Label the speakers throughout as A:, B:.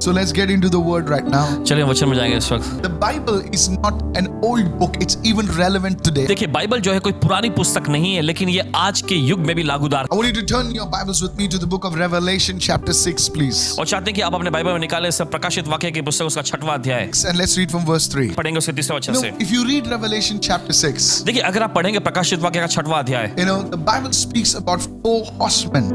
A: So let's get into the word right now.
B: चलिए वचन में जाएंगे इस वक्त।
A: The Bible is not an old book, it's even relevant today.
B: देखिए बाइबल जो है कोई पुरानी पुस्तक नहीं है, लेकिन ये आज के युग में भी लागूदार
A: I want you to turn your Bibles with me to the book of Revelation chapter 6, please.
B: और चाहते हैं कि आप अपने बाइबल में निकालें सब प्रकाशित वाक्य की पुस्तक उसका 6वां अध्याय,
A: And let's read from verse 3.
B: पढ़ेंगे उसके 3 वचन
A: You
B: से।
A: know, if you read Revelation chapter 6,
B: देखिए अगर आप पढ़ेंगे प्रकाशित वाक्य का 6वां अध्याय,
A: you know, the Bible speaks about 4 horsemen.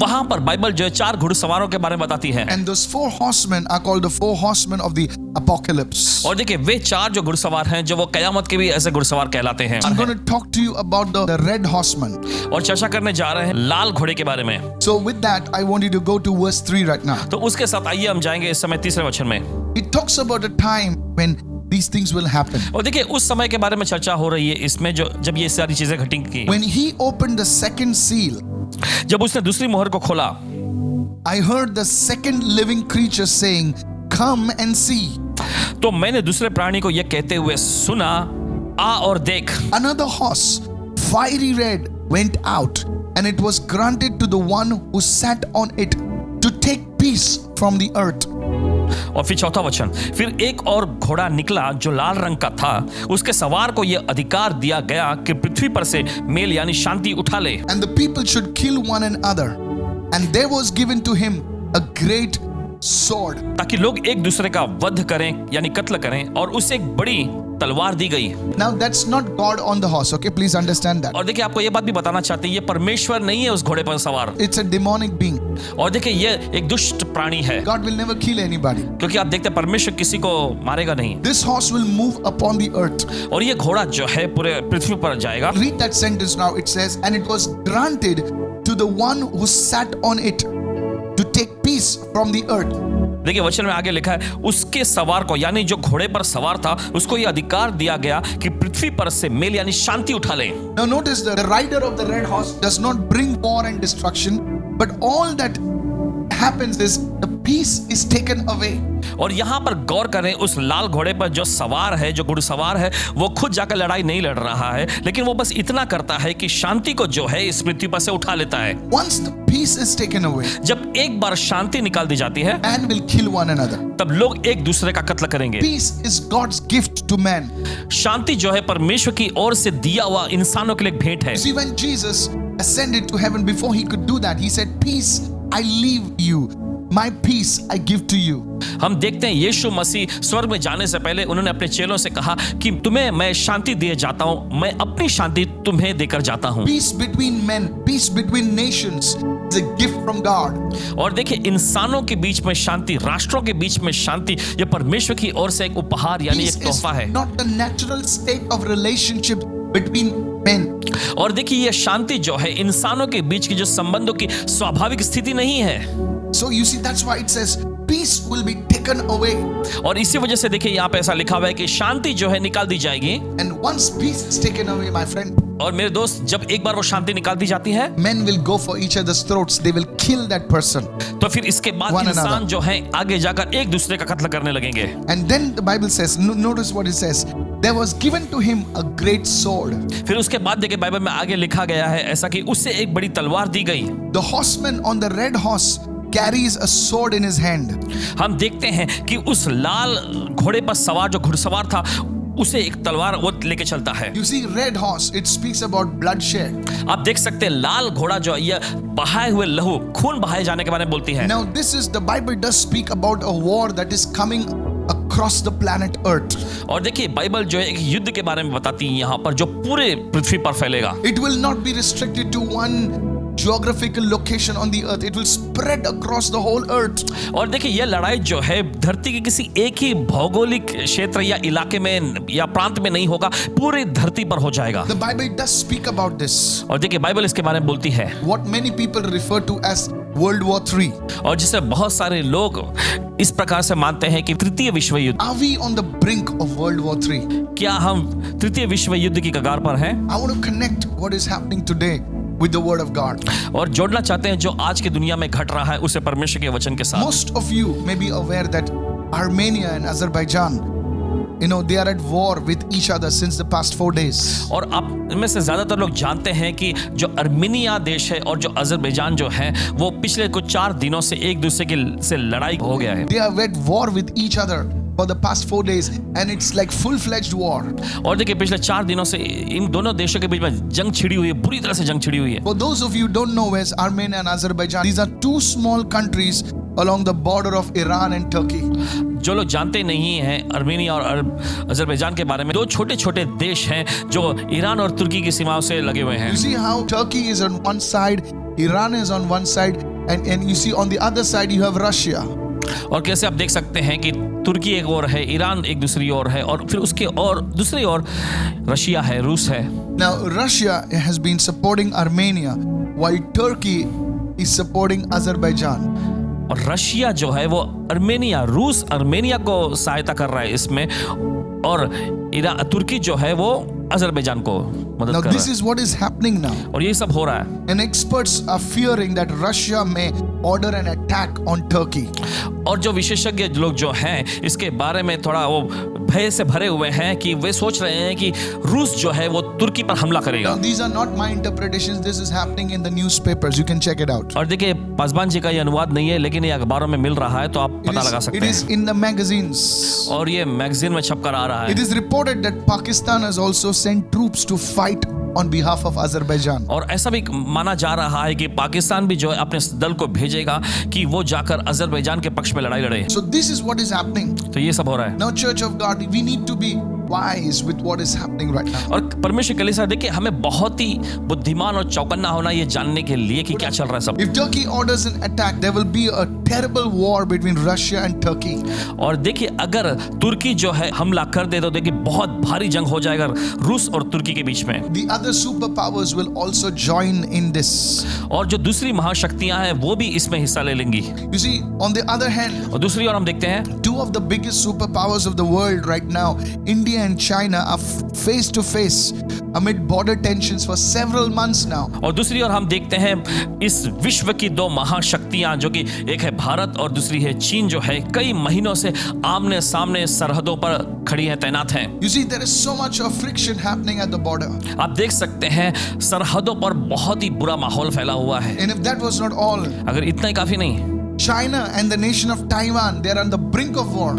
B: वहां पर बाइबल जो है 4 घुड़सवारों के बारे में बताती है।
A: And those 4 horsemen are called the 4 horsemen of the apocalypse.
B: और देखिए वे 4 जो घुड़सवार हैं जो वो कयामत के भी ऐसे घुड़सवार कहलाते हैं।
A: I'm going to talk to you about the red horseman.
B: और चर्चा करने जा रहे हैं लाल घोड़े के बारे में।
A: So with that, I want you to go to verse 3 right now.
B: तो उसके साथ आइए हम जाएंगे इस समय 3 वचन में।
A: It talks about a time when these things will happen.
B: और देखिए उस समय के बारे में चर्चा हो रही है इसमें जो जब ये सारी चीजें घटेंगी।
A: When he opened the second seal,
B: जब उसने दूसरी मोहर को खोला,
A: I heard the second living creature saying, "Come and see."
B: तो मैंने दूसरे प्राणी को यह कहते हुए सुना, आ और देख।
A: Another horse, fiery red, went out, and it was granted to the one who sat on it to take peace from the earth.
B: और फिर 4वां वचन, फिर एक और घोड़ा निकला जो लाल रंग का था, उसके सवार को यह अधिकार दिया गया कि पृथ्वी पर से मेल यानी शांति उठा ले।
A: And the people should kill one another. And there was given to him a great sword.
B: ताकि लोग एक दूसरे का वध करें यानी कत्ल करें, और उसे एक बड़ी तलवार दी गई।
A: Now that's not God on the horse, okay? Please understand that.
B: और देखिए आपको ये बात भी बताना चाहते हैं, ये परमेश्वर नहीं है उस घोड़े पर सवार।
A: It's a demonic being.
B: और देखिए ये एक दुष्ट प्राणी है,
A: God will never kill anybody.
B: क्योंकि आप देखते हैं परमेश्वर किसी को मारेगा नहीं।
A: This horse will move upon the earth.
B: और ये घोड़ा जो है पूरे पृथ्वी पर जाएगा।
A: Read that sentence now. It says, and it was granted to the one who sat on it to take peace from the earth.
B: देखिए वचन में आगे लिखा है, उसके सवार को यानी जो घोड़े पर सवार था उसको यह अधिकार दिया गया कि पृथ्वी पर से मेल यानी शांति उठा ले।
A: Now notice that the rider of the red horse does not bring war and destruction, but all that happens is the peace is taken away.
B: और यहाँ पर गौर करें, उस लाल घोड़े पर जो सवार है, जो घुड़सवार है, वो खुद जाकर लड़ाई नहीं लड़ रहा है, लेकिन वो बस इतना करता है कि शांति को जो है इस पृथ्वी पर से उठा लेता है।
A: Once the peace is taken away,
B: जब एक बार शांति निकाल दी जाती है,
A: man will kill one another.
B: तब लोग एक दूसरे का कत्ल करेंगे।
A: Peace is God's gift to man.
B: शांति जो है परमेश्वर की ओर से दिया हुआ इंसानों के लिए एक भेंट है।
A: You see, when Jesus ascended to heaven, before he could do that, he said, "Peace I leave you, my peace I give to you."
B: हम देखते हैं यीशु मसीह स्वर्ग में जाने से पहले उन्होंने अपने चेलों से कहा कि तुम्हें मैं शांति दिए जाता हूं, मैं अपनी शांति तुम्हें देकर जाता हूं।
A: Peace between men, peace between nations is a gift from God.
B: और देखिए इंसानों के बीच में शांति, राष्ट्रों के बीच में शांति, यह परमेश्वर की ओर से एक उपहार यानी
A: Peace
B: एक
A: is
B: तोहफा है।
A: not the natural state of relationship between men.
B: और देखिए यह शांति जो है इंसानों के बीच की जो संबंधों की स्वाभाविक स्थिति नहीं है।
A: So you see, that's why it says peace will be taken away.
B: और इसी वजह से देखिए यहाँ पे ऐसा लिखा हुआ है कि शांति जो है निकाल दी जाएगी।
A: And once peace is taken away, my friend,
B: और मेरे दोस्त, जब एक बार वो शांति निकाल दी जाती है,
A: men will go for each other's throats. They will kill that person.
B: तो फिर इसके बाद
A: One
B: इंसान
A: another.
B: जो है आगे जाकर एक दूसरे का कत्ल करने लगेंगे।
A: And then the Bible says, notice what it says. There was given to him a great sword.
B: फिर उसके बाद देखिए बाइबल में आगे लिखा गया है ऐसा कि उससे एक बड़ी तलवार दी गई।
A: The horseman on the red horse carries a sword in his hand.
B: हम देखते हैं कि उस लाल घोड़े पर सवार जो घुड़सवार था उसे एक तलवार वो लेके चलता है।
A: You see, red horse, it speaks about bloodshed.
B: आप देख सकते हैं लाल घोड़ा जो ये बहाए हुए लहू, खून बहाए जाने के बारे में बोलती है।
A: Now this is, the Bible does speak about a war that is coming across the planet Earth.
B: और देखिए बाइबल जो है एक युद्ध के बारे में बताती है यहाँ पर, जो पूरे पृथ्वी पर फैलेगा।
A: It will not be restricted to one geographical location on the earth. It will spread across the whole earth.
B: और देखिए यह लड़ाई जो है धरती के किसी एक ही भौगोलिक क्षेत्र या इलाके में या प्रांत में नहीं होगा, पूरी धरती पर हो जाएगा।
A: The Bible does speak about this.
B: और देखिए बाइबल इसके बारे में बोलती है,
A: What many people refer to as World War III.
B: और जिसे बहुत सारे लोग इस प्रकार से मानते हैं कि तृतीय विश्व युद्ध।
A: Are we on the brink of World War III?
B: क्या हम तृतीय विश्व युद्ध की कगार पर हैं?
A: I want to connect what is happening today with the word of God.
B: और जोड़ना चाहते हैं जो आज की दुनिया में घट रहा है उसे परमेश्वर के वचन के साथ।
A: Most of you may be aware that Armenia and Azerbaijan they are at war with each other since the past 4 days.
B: और आप इनमें से ज्यादातर लोग जानते हैं कि जो अर्मेनिया देश है और जो अजरबैजान जो है वो पिछले कुछ 4 दिनों से एक दूसरे से लड़ाई हो गया है.
A: They are at war with each other for the past 4 days, and it's like full-fledged war.
B: और देखिए पिछले 4 दिनों से इन दोनों देशों के बीच में जंग छिड़ी हुई है, बुरी तरह से जंग छिड़ी हुई है.
A: For those of you who don't know where's Armenia and Azerbaijan, these are two small countries along the border of Iran and Turkey.
B: जो लोग जानते नहीं हैं अर्मेनिया और अजरबैजान के बारे में, 2 छोटे-छोटे देश हैं जो ईरान और तुर्की की सीमाओं से लगे हुए हैं.
A: You see how Turkey is on one side, Iran is on one side, and you see on the other side you have Russia.
B: और कैसे आप देख सकते हैं कि तुर्की एक ओर है, ईरान एक दूसरी ओर है और फिर उसके और दूसरी ओर रशिया है, रूस है.
A: Now Russia has been supporting Armenia while Turkey is supporting Azerbaijan.
B: और रशिया जो है वो रूस अर्मेनिया को सहायता कर रहा है इसमें, और तुर्की जो है वो अजरबैजान को मदद
A: Now
B: कर रहा
A: this
B: है.
A: is what is happening now.
B: और ये सब हो रहा है.
A: And experts are fearing that Russia may order an attack on Turkey.
B: और जो विशेषज्ञ लोग जो हैं इसके बारे में थोड़ा वो भय से भरे हुए हैं कि वे सोच रहे हैं कि रूस जो है वो तुर्की पर हमला करेगा.
A: Now these are not my interpretations. This is happening in the newspapers. You can check it out.
B: और देखिए पासवान जी का ये अनुवाद नहीं है, लेकिन ये अखबारों में मिल रहा है, तो आप पता लगा सकते
A: It is
B: हैं.
A: in the magazines.
B: और ये मैगजीन में छपकर आ रहा
A: It
B: है.
A: is reported that Pakistan has also sent troops to fight on behalf of Azerbaijan.
B: और ऐसा भी माना जा रहा है कि पाकिस्तान भी जो है अपने दल को भेजेगा कि वो जाकर अजरबैजान के पक्ष में लड़ाई लड़े.
A: So this is what is happening.
B: तो ये सब हो रहा है.
A: Now Church of God, we need to be wise with what is happening right now.
B: और परमेश्वर कलीसिया देखिए हमें बहुत ही बुद्धिमान और चौकन्ना होना ये जानने के लिए कि क्या चल रहा है सब.
A: If Turkey orders an attack, there will be a terrible war between Russia and Turkey.
B: और देखिए अगर तुर्की जो है हमला कर दे तो देखिए बहुत भारी जंग हो जाएगा रूस और तुर्की के बीच में.
A: The other superpowers will also join in this.
B: और जो दूसरी महाशक्तियां हैं वो भी इसमें हिस्सा ले लेंगी.
A: You see, on the other hand,
B: और दूसरी ओर हम देखते हैं
A: two of the biggest superpowers of the world right now, India and China, are face to face amid border tensions for several months now.
B: और दूसरी ओर हम देखते हैं इस विश्व की 2 महाशक्तियां जो कि एक है भारत और दूसरी है चीन, जो है कई महीनों से आमने सामने सरहदों पर खड़ी हैं, तैनात हैं.
A: You see, there is so much of friction happening at the border.
B: आप देख सकते हैं सरहदों पर बहुत ही बुरा माहौल फैला हुआ है.
A: And if that was not all,
B: अगर इतना ही काफी नहीं,
A: China and the nation of Taiwan, they are on the brink of war.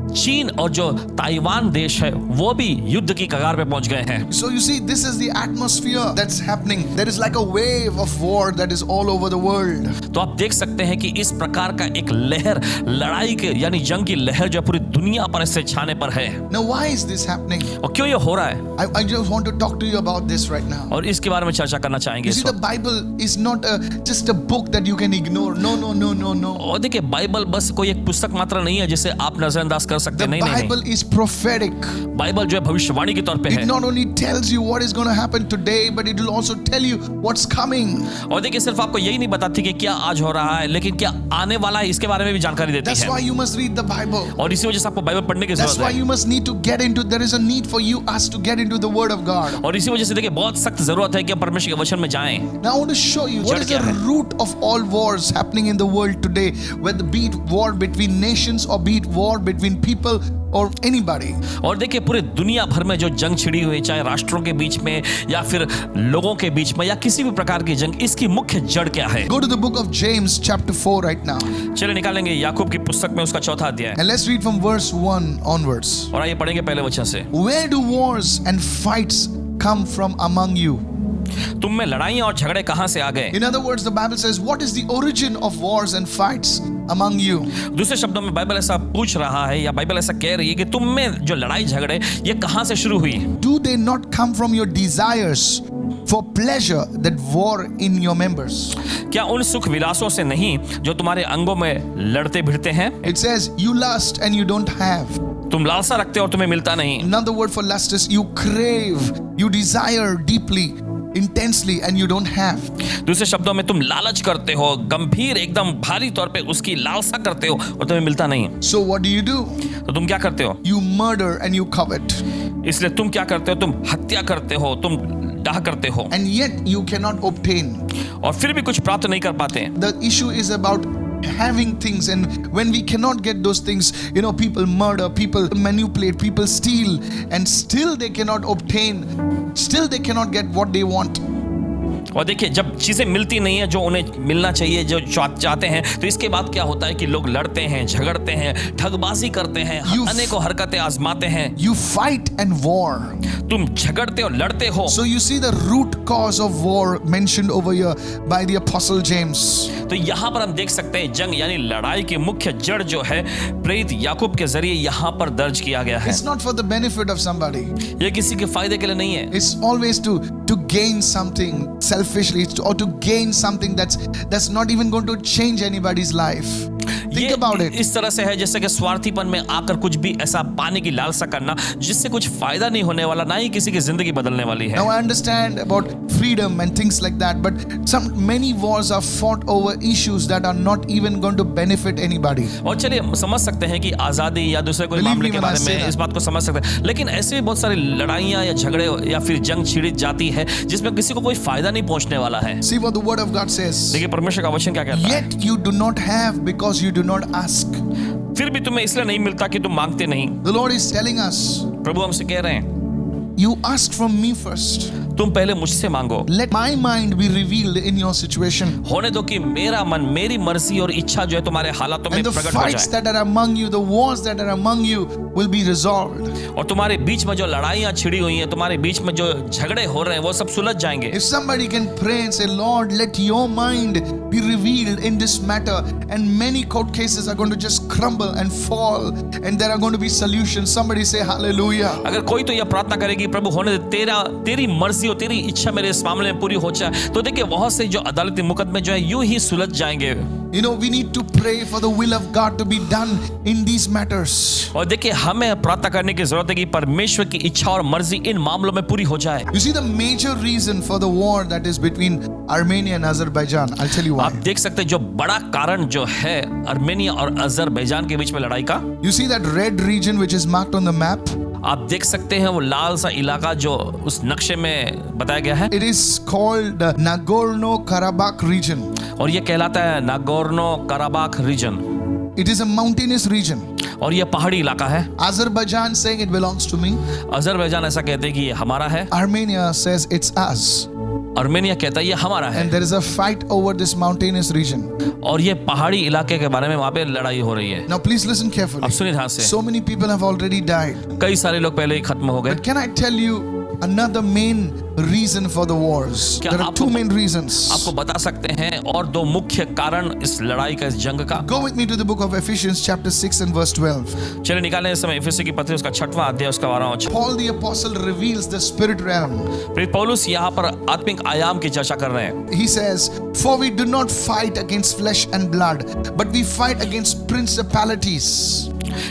B: चीन और जो ताइवान देश है वो भी युद्ध की कगार पे पहुंच गए हैं.
A: So you see, this is the atmosphere that's happening. There is like a wave of war that is all over the world.
B: तो आप देख सकते हैं कि इस प्रकार का एक लहर, लड़ाई के यानी जंग की लहर जो पूरी दुनिया पर इससे छाने पर है.
A: Now, why is this happening?
B: और क्यों ये हो रहा है?
A: I just want to talk to you about this right now.
B: और इसके बारे में चर्चा करना चाहेंगे
A: You
B: इस
A: see, the
B: वक्त.
A: Bible is not just a book that you can ignore. No, no, no, no, no.
B: और देखिए बाइबल बस कोई एक पुस्तक मात्र नहीं है जिसे आप नजरअंदाज कर सकते
A: The
B: हैं. नहीं नहीं
A: Bible is prophetic.
B: बाइबल जो है भविष्यवाणी के तौर पे
A: It
B: है.
A: not only tells you what is going to happen today, but it will also tell you what's coming.
B: और देखिए सिर्फ आपको यही नहीं बताती कि क्या आज हो रहा है, लेकिन क्या आने वाला है इसके बारे में भी जानकारी देती
A: That's why
B: है.
A: you must read the Bible.
B: और इसी वजह से आपको बाइबल पढ़ने की
A: That's
B: जरूरत
A: why
B: है.
A: you must need to get into. There is a need for us to get into the Word of God.
B: और इसी वजह से देखिए बहुत सख्त जरूरत है कि हम परमेश्वर के वचन में जाएं.
A: Now I want to show you what is the root of all wars happening in the world today, whether be it war between nations or be it war between people or anybody.
B: और देखिए पूरे दुनिया भर में जो जंग छिड़ी हुई, चाहे राष्ट्रों के बीच में या फिर लोगों के बीच में या किसी भी प्रकार की जंग, इसकी मुख्य जड़ क्या है?
A: Go to the book of James chapter 4 right now.
B: चलिए निकालेंगे याकूब की पुस्तक में उसका 4था अध्याय.
A: And let's read from verse 1 onwards.
B: और आइए पढ़ेंगे पहले वचन से.
A: Where do wars and fights come from among you?
B: तुम में लड़ाइयां और झगड़े कहां से आ गए?
A: In other words, the Bible says, what is the origin of wars and fights among you?
B: दूसरे शब्दों में बाइबल ऐसा पूछ रहा है या बाइबल ऐसा कह रही है कि तुम में जो लड़ाई झगड़े ये कहां से शुरू हुई?
A: Do they not come from your desires for pleasure that war in your members?
B: क्या उन सुख विलासों से नहीं जो तुम्हारे अंगों में लड़ते भिड़ते हैं?
A: It says, you lust and you don't have.
B: तुम लालसा रखते हो और तुम्हें मिलता नहीं.
A: Another word for lust is you crave, you desire deeply, intensely, and you don't have.
B: दूसरे शब्दों में तुम लालच करते हो, गंभीर एकदम भारी तौर पे उसकी लालसा करते हो और तुम्हें मिलता नहीं.
A: So what do?
B: तो तुम क्या करते हो?
A: You murder and you covet.
B: इसलिए तुम क्या करते हो? तुम हत्या करते हो, तुम डाह करते हो
A: And yet you cannot obtain.
B: और फिर भी कुछ प्राप्त नहीं कर पाते.
A: The issue is about having things, and when we cannot get those things, people murder, people manipulate, people steal, and still they cannot obtain, still they cannot get what they want.
B: और देखिए, जब चीजें मिलती नहीं है जो उन्हें मिलना चाहिए, जो चाहते हैं, तो इसके बाद क्या होता है कि लोग लड़ते हैं, झगड़ते हैं, ठगबाजी करते हैं, अनेकों हरकतें आजमाते हैं।
A: You fight and war.
B: तुम झगड़ते और लड़ते हो।
A: So you see the root cause of war mentioned over here by the Apostle James.
B: तो यहाँ पर हम देख सकते हैं जंग यानी लड़ाई की मुख्य जड़ जो है प्रेरित याकूब के जरिए यहाँ पर दर्ज किया गया है।
A: It's not for the benefit of somebody.
B: ये किसी के फायदे के लिए नहीं है।
A: It's always to gain something selfishly, or to gain something that's not even going to change anybody's life. Think about it.
B: इस तरह से है जैसे कि स्वार्थीपन में आकर कुछ भी ऐसा पाने की लालसा करना जिससे कुछ फायदा नहीं होने वाला, ना ही किसी की जिंदगी बदलने वाली है।
A: Now I understand about freedom and things like that, but many wars are fought over issues that are not even going to benefit anybody.
B: और चलिए समझ सकते हैं कि आजादी या दूसरे कोई मामले के बारे में इस बात को समझ सकते हैं, लेकिन ऐसे भी बहुत सारी लड़ाइयाँ या झगड़े या फिर जंग छिड़ी जाती है जिसमें किसी को कोई फायदा नहीं पहुंचने वाला है।
A: See what the word of God says.
B: देखिए परमेश्वर का वचन क्या कहता है।
A: Yet you do not have because you do not ask.
B: फिर भी तुम्हें इसलिए नहीं मिलता कि तुम मांगते नहीं।
A: The Lord is telling us.
B: प्रभु हमसे कह रहे हैं,
A: You ask from me first.
B: तुम पहले मुझसे मांगो।
A: Let my mind be revealed in your situation.
B: होने दो कि मेरा मन, मेरी मर्जी और इच्छा जो है तुम्हारे हालातों में
A: And the
B: प्रकट हो
A: fights
B: जाए।
A: that are among you, the wars that are among you will be resolved.
B: और तुम्हारे बीच में जो लड़ाइयाँ छिड़ी हुई हैं, तुम्हारे बीच में जो झगड़े हो रहे हैं, वो सब सुलझ जाएंगे।
A: If somebody can pray and say, Lord, let your mind be revealed in this matter, and many court cases are going to just crumble and fall, and there are going to be solutions. Somebody say hallelujah.
B: अगर कोई तो यह प्रार्थना करेगी, प्रभु होने दे, तेरी मर्जी और तेरी इच्छा मेरे इस मामले में पूरी हो जाए, तो देखिए बहुत से जो अदालती मुकदमे जो है यूं ही सुलझ जाएंगे।
A: We need to pray for the will of God to be done in these matters.
B: और देखिए हमें प्रार्थना करने की जरूरत है कि परमेश्वर की इच्छा और मर्जी इन मामलों में पूरी हो जाए।
A: You see the major reason for the war that is between Armenia and Azerbaijan. I'll tell you why.
B: आप देख सकते हैं जो बड़ा कारण जो है अर्मेनिया और अजरबैजान के बीच में लड़ाई का।
A: You see that red region which is marked on the map?
B: आप देख सकते हैं वो लाल सा इलाका जो उस नक्शे में बताया गया है।
A: It is called the Nagorno-Karabakh region.
B: और ये कहलाता है Nagorno Karabakh region.
A: It is a mountainous region.
B: और ये पहाड़ी इलाका है।
A: Azerbaijan saying it belongs to me.
B: Azerbaijan ऐसा कहते हैं कि ये हमारा है।
A: Armenia says it's us.
B: Armenia कहता है ये हमारा है।
A: And there is a fight over this mountainous region.
B: और ये पहाड़ी इलाके के बारे में वहाँ पे लड़ाई हो रही है।
A: Now please listen carefully.
B: अब सुनिए ध्यान से।
A: So many people have already died.
B: कई सारे लोग पहले ही खत्म हो गए।
A: But can I tell you another main reason for the wars? There are two main reasons.
B: आपको बता सकते हैं और दो मुख्य कारण इस लड़ाई का, इस जंग का।
A: Go with me to the book of Ephesians chapter 6 and verse 12.
B: चलिए निकालें इस समय इफिसी की पत्री उसका 6वां अध्याय उसका 12वां वचन।
A: Paul the apostle reveals the spirit realm.
B: प्रेरित पौलुस यहाँ पर आत्मिक आयाम की चर्चा कर रहे हैं।
A: He says, "For we do not fight against flesh and blood, but we fight against principalities."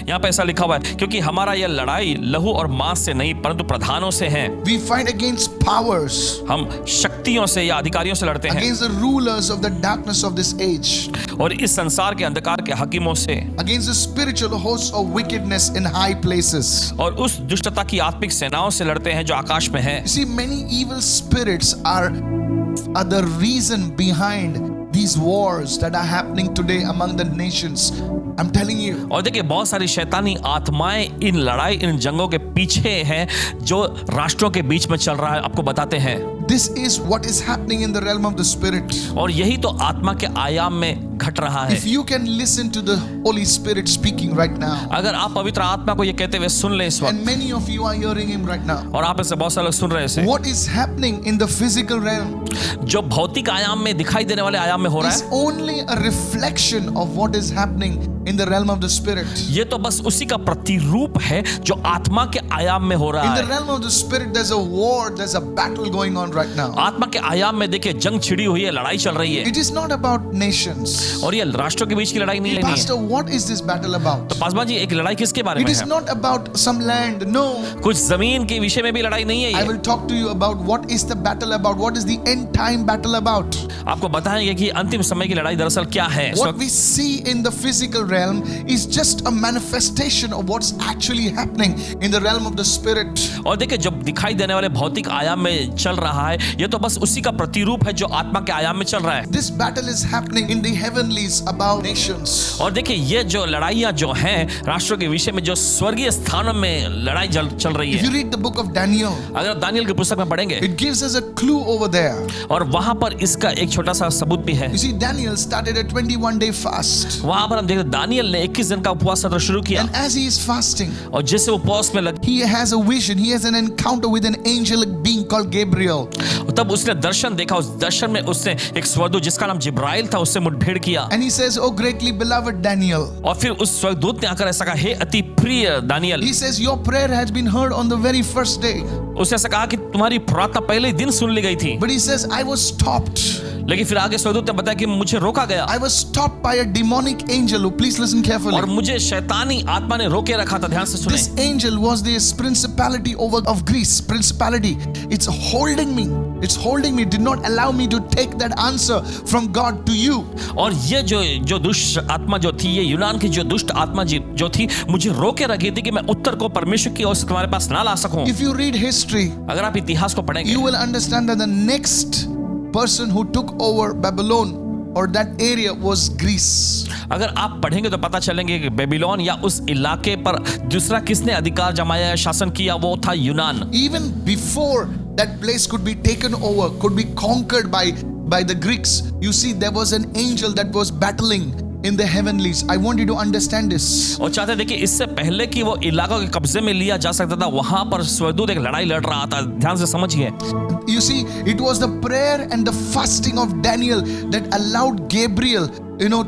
B: यहाँ पे ऐसा लिखा हुआ है, क्योंकि हमारा यह लड़ाई लहू और मांस से नहीं परंतु प्रधानों से है।
A: We fight against powers.
B: हम शक्तियों से या अधिकारियों से लड़ते हैं।
A: Against the rulers of the darkness of this age.
B: और इस संसार के अंधकार के हकीमों से।
A: Against the spiritual hosts of wickedness in high places.
B: और उस दुष्टता की आत्मिक सेनाओं से लड़ते हैं जो आकाश में है।
A: You see, many evil spirits are the reason behind these wars that are happening today among the nations. I'm telling you.
B: और देखिए बहुत सारी शैतानी आत्माएं इन लड़ाई, इन जंगों के पीछे हैं जो राष्ट्रों के बीच में चल रहा है, आपको बताते हैं।
A: This is what is happening in the realm of the spirit.
B: और यही तो आत्मा के आयाम में घट रहा है।
A: If you can listen to the Holy Spirit speaking right now.
B: अगर आप पवित्र आत्मा को ये कहते हुए सुन लें इस वक्त।
A: And many of you are hearing him right now.
B: और आप इससे बहुत सारे लोग सुन रहे हैं।
A: What is happening in the physical realm?
B: जो भौतिक आयाम में दिखाई देने वाले आयाम में हो रहा
A: Is
B: है,
A: only a reflection of what is happening in the realm of the spirit.
B: ये तो बस उसी का प्रतिरूप है जो आत्मा के आयाम में हो रहा
A: In the
B: है।
A: realm of the spirit, there's a war, there's a battle going on right now.
B: आत्मा के आयाम में देखिए जंग छिड़ी हुई है, लड़ाई चल रही है।
A: It is not about nations.
B: और ये राष्ट्रों के बीच की लड़ाई नहीं लेनी है।
A: Pastor, what is this battle about?
B: तो पासवान जी एक लड़ाई किसके बारे
A: It
B: में
A: is
B: है?
A: not about some land. No.
B: कुछ जमीन के विषय में भी लड़ाई नहीं है
A: I
B: ये।
A: will talk to you about what is the battle about. What is the end time battle about?
B: आपको बताएंगे कि अंतिम समय की लड़ाई दरअसल क्या है। इस
A: What
B: वक्त
A: we see in the physical realm is just a manifestation of what's actually happening in the realm of the spirit.
B: और देखिए, जब दिखाई देने वाले भौतिक आयाम में चल रहा है, ये तो बस उसी का प्रतिरूप है जो आत्मा के आयाम में चल रहा है।
A: This battle is happening in the heavenlies above nations.
B: और देखिए, ये जो लड़ाइयाँ जो हैं राष्ट्रों के विषय में, जो स्वर्गीय स्थानों में लड़ाई चल रही
A: If you
B: है,
A: read the book of Daniel,
B: अगर आप दानियल की पुस्तक में पढ़ेंगे,
A: it gives us a clue over there.
B: और वहां पर इसका एक छोटा सा सबूत भी है।
A: You see, Daniel started a 21-day fast.
B: वहां पर हम देखते हैं दानियल ने 21 दिन का उपवास सत्र शुरू किया,
A: And as he is fasting,
B: और जिससे वो उपवास में लग,
A: he has a vision. He has an encounter with an angelic being called Gabriel.
B: तब उसने दर्शन देखा। उस दर्शन में उसने एक स्वर्गदूत जिसका नाम जिब्राइल था उससे मुठभेड़ किया,
A: And he says, "Oh greatly beloved Daniel."
B: और फिर उस स्वर्गदूत ने आकर ऐसा कहा, हे अति प्रिय Daniel,
A: He says, "Your prayer has been heard on the very first day."
B: उसने ऐसा कहा कि तुम्हारी प्रार्थना पहले ही दिन सुन ली गई थी।
A: But he says, "I was stopped.
B: लेकिन फिर आगे स्वर्गदूत ने बताया कि मुझे रोका गया,
A: I was stopped by a demonic angel." Who, please listen
B: और
A: carefully.
B: मुझे शैतानी आत्मा ने रोके रखा था। ध्यान से सुने।
A: This angel was this principality of Greece. Principality. It's holding me. It's holding me. Did not allow me to take that answer from God to you.
B: और ये जो दुष्ट आत्मा जो थी, ये यूनान की जो दुष्ट आत्मा जो थी, मुझे रोके रखी थी कि मैं उत्तर को परमेश्वर की ओर से तुम्हारे पास ना ला सकूं।
A: If you read history,
B: अगर आप इतिहास को पढ़ेंगे,
A: you will understand that the next person who took over Babylon or that area was Greece.
B: अगर आप पढ़ेंगे तो पता चलेंगे कि बेबीलोन या उस इलाके पर दूसरा किसने अधिकार जमाया, शासन किया, वो था यूनान।
A: Even before that place could be taken over, could be conquered by the Greeks, you see there was an angel that was battling in the heavenlies. I want you to understand this.
B: और चाहते देखिए, इससे पहले कि वो इलाका के कब्जे में लिया जा सकता था, वहां पर स्वर्गदूत एक लड़ाई लड़ रहा था। ध्यान से समझिए।
A: You see, it was the prayer and the fasting of Daniel that allowed Gabriel,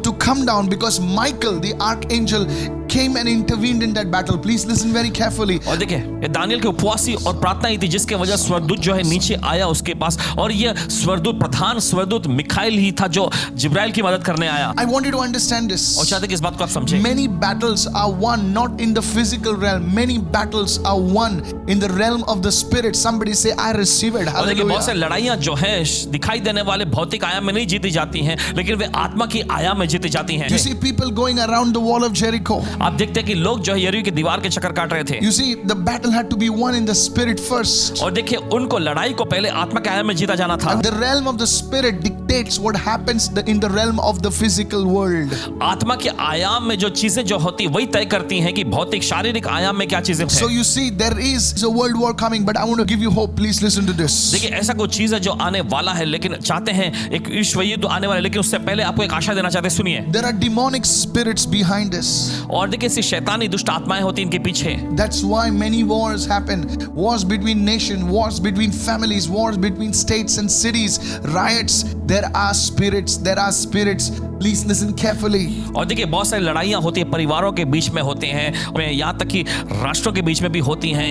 A: to come down, because Michael, the archangel, came and intervened in that battle. Please listen very carefully.
B: और देखिए, ये Daniel के उपवासी और प्रार्थना ही थी जिसके वजह स्वर्गदूत जो है नीचे आया उसके पास, और ये स्वर्गदूत, प्रधान स्वर्गदूत मिखाइल ही था जो जिब्राइल की मदद करने आया।
A: I want you to understand this.
B: और चाहते कि इस बात को आप समझें।
A: Many battles are won not in the physical realm. Many battles are won in the realm of the spirit. Somebody say, "I receive it."
B: और देखिए, बहुत
A: Hallelujah.
B: से लड़ाइयां जो है दिखाई देने वाले भौतिक आयाम में नहीं जीती जाती हैं, लेकिन वे आत्मा की आयाम में जीती जाती हैं।
A: You see people going around the wall of Jericho.
B: आप देखते हैं कि लोग जो है यरीहो की दीवार के चक्कर काट रहे थे,
A: You see, the battle had to be won in the spirit first.
B: और देखिए उनको लड़ाई को पहले आत्मा के आयाम में जीता जाना था।
A: And the realm of the spirit dictates what happens in the realm of the physical world.
B: आत्मा के आयाम में जो चीजें जो होती वही तय करती हैं कि भौतिक शारीरिक आयाम में क्या चीजें
A: So
B: हैं।
A: you see, there is a world war coming, but I want to give you hope. Please listen to this.
B: देखिए, ऐसा कुछ चीज है जो आने वाला है, लेकिन चाहते हैं एक विश्व युद्ध आने वाला है, लेकिन उससे पहले आपको एक आशा देना चाहते हैं। सुनिए।
A: There are demonic spirits behind this.
B: और देखिए, ऐसी शैतानी दुष्ट आत्माएं होती इनके पीछे।
A: That's why many wars happen. Wars between nations, wars between families, wars between states and cities, riots. There are spirits. There are spirits. Please listen carefully.
B: और देखिए, बहुत सारी लड़ाइयां होती है, परिवारों के बीच में होते हैं, यहाँ तक कि राष्ट्रों के बीच में भी होती हैं।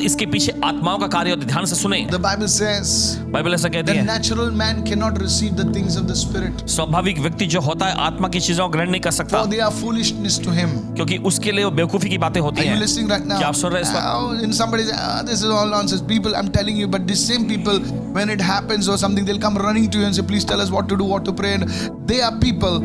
B: इसके पीछे आत्माओं का कार्य होता है। ध्यान से सुने।
A: The Bible says
B: बाइबल ऐसा कहती
A: the
B: है,
A: natural man cannot receive the things of the spirit,
B: स्वाभाविक व्यक्ति जो होता है आत्मा की चीजों को ग्रहण नहीं कर सकता,
A: for they are foolishness to him.
B: क्योंकि उसके लिए वो बेवकूफी की बातें होती
A: Are you
B: हैं।
A: listening right now?
B: क्या आप सुन रहे हैं इस वक्त?
A: And somebody say, "This is all nonsense." People, I'm telling you, but these same people, when it happens or something, they'll come running to you and say, "Please tell us what to do, what to pray." And they are people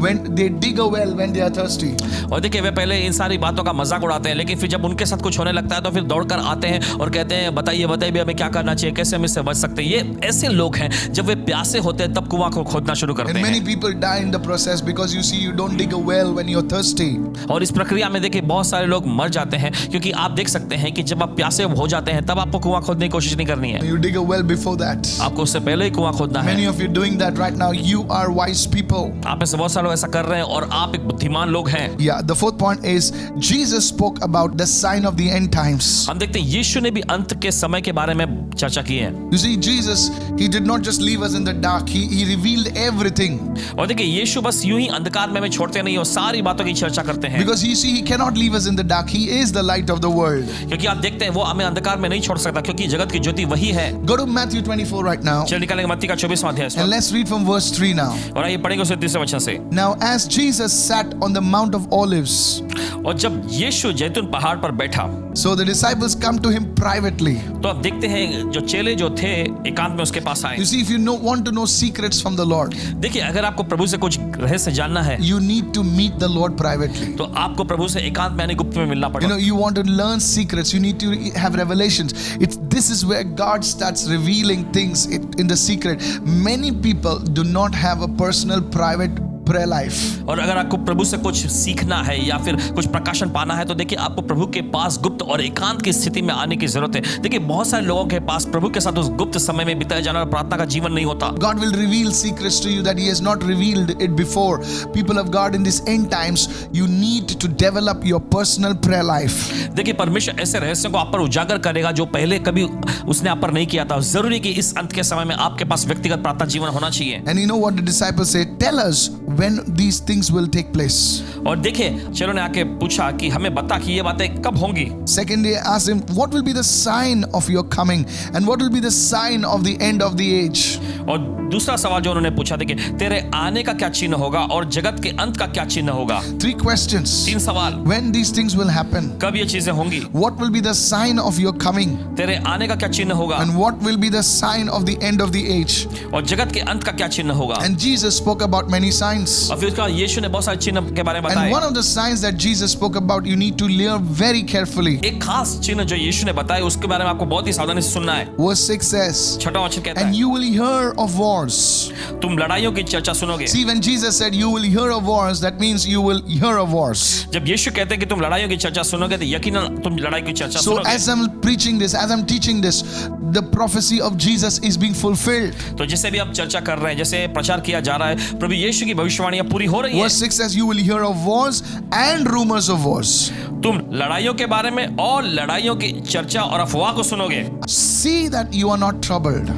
A: when they dig a well when they are thirsty.
B: और देखिए, वे पहले इन सारी बातों का मजाक उड़ाते हैं, लेकिन फिर जब उनके साथ कुछ होने लगता है तो फिर दौड़कर आते हैं और कहते हैं, बताइए भी हमें क्या करना चाहिए, कैसे हम इससे बच सकते हैं। ये ऐसे लोग हैं, जब वे प्यासे होते हैं तब कुआं को खोदना शुरू करते
A: And many
B: हैं।
A: people die in the process because you see, you don't dig a well when you're thirsty.
B: और इस प्रक्रिया में देखिए बहुत सारे लोग मर जाते हैं, क्योंकि आप देख सकते हैं कि जब आप प्यासे हो जाते हैं तब आपको कुआं खोदने की कोशिश नहीं करनी है,
A: You dig a well before that.
B: आपको उससे पहले ही कुआं खोदना है।
A: Many of you doing that right now. You are wise people.
B: आप में से बहुत सारे लोग ऐसा कर रहे हैं और आप एक बुद्धिमान लोग हैं।
A: Yeah, the fourth point is Jesus spoke about the sign of the end times.
B: हम देखते हैं यीशु ने भी अंत के समय के बारे में चर्चा की है।
A: You see, Jesus, he did not just leave us in the dark. He revealed everything.
B: और देखिए, यीशु बस यूं ही अंधकार में हमें छोड़ते नहीं और सारी बातों की चर्चा करते हैं,
A: Because you see, he cannot leave us in the dark. He is the light of the world.
B: क्योंकि आप देखते हैं वो हमें अंधकार में नहीं छोड़ सकता, क्योंकि जगत की ज्योति वही है।
A: Go to Matthew 24 right now.
B: चलिए निकालेंगे मत्ती का 24वां अध्याय इस
A: And
B: वक्त।
A: let's read from verse 3 now.
B: और आइए पढ़ेंगे उसे 30वें वचन से।
A: Now, as Jesus sat on the Mount of Olives,
B: और जब यीशु जैतून पहाड़ पर बैठा,
A: so the disciples come to him privately.
B: तो आप देखते हैं जो चेले जो थे एकांत में उसके पास आए।
A: You see, if you want to know secrets from the Lord,
B: देखिए, अगर आपको प्रभु से कुछ रहस्य जानना है
A: you need to meet the Lord privately.
B: तो आपको प्रभु से एकांत में यानी गुप्त में मिलना
A: You
B: पड़ेगा।
A: know, you want to learn secrets, you need to have revelations. This is where God starts revealing things in the secret. Many people do not have a personal private prayer life.
B: और अगर आपको प्रभु से कुछ सीखना है या फिर कुछ प्रकाशन पाना है तो देखिए आपको प्रभु के पास गुप्त और एकांत की स्थिति में आने की जरूरत है। देखिए बहुत सारे लोगों के पास प्रभु के साथ उस गुप्त समय में बिताया जाना और प्रार्थना का जीवन नहीं होता।
A: God will reveal secrets to you that He has not revealed it before. People of God, in these end times, you need to develop your personal prayer life.
B: देखिए परमेश्वर ऐसे रहस्यों को आप पर उजागर करेगा जो पहले कभी उसने आप पर नहीं किया था। जरूरी कि इस अंत के समय में आपके पास व्यक्तिगत प्रार्थना जीवन होना चाहिए।
A: And you know what the disciples say? Tell us when these things will take place.
B: और देखिए चलो ने आके पूछा कि हमें बता कि ये बातें कब होंगी।
A: Second, they asked him, what will be the sign of your coming and what will be the sign of the end of the age?
B: और दूसरा सवाल जो उन्होंने पूछा, देखिए तेरे आने का क्या चिन्ह होगा और जगत के अंत का क्या चिन्ह होगा।
A: 3 questions.
B: 3 सवाल।
A: When these things will happen?
B: कब ये चीजें होंगी?
A: What will be the sign of your coming?
B: तेरे आने का क्या चिन्ह होगा?
A: And what will be the sign of the end of the age?
B: और जगत के अंत का क्या चिन्ह होगा?
A: And Jesus spoke about many signs.
B: और फिर उसका यीशु ने बहुत सारे चिन्ह के बारे में
A: And
B: बताए।
A: one of the signs that Jesus spoke about, you need to hear very carefully.
B: एक खास चिन्ह जो यीशु ने बताया उसके बारे में आपको बहुत ही सावधानी से सुनना है।
A: Verse 6 says,
B: छठा वचन कहता
A: and
B: है,
A: you will hear of wars.
B: तुम लड़ाइयों की चर्चा सुनोगे।
A: See, when Jesus said you will hear of wars, that means you will hear of wars.
B: जब यीशु कहते हैं कि तुम लड़ाइयों की चर्चा सुनोगे तो यकीनन तुम लड़ाई की चर्चा
A: So
B: सुनोगे।
A: as I'm preaching this, as I'm teaching this, the prophecy of Jesus is being fulfilled.
B: तो जैसे भी आप चर्चा कर रहे हैं, जैसे प्रचार किया जा रहा है, प्रभु यीशु की भविष्यवाणियां पूरी हो रही हैं।
A: Verse 6 says you will hear of wars and rumors of wars.
B: तुम लड़ाइयों के बारे में और लड़ाइयों की चर्चा और अफवाह को सुनोगे।
A: See that you are not troubled.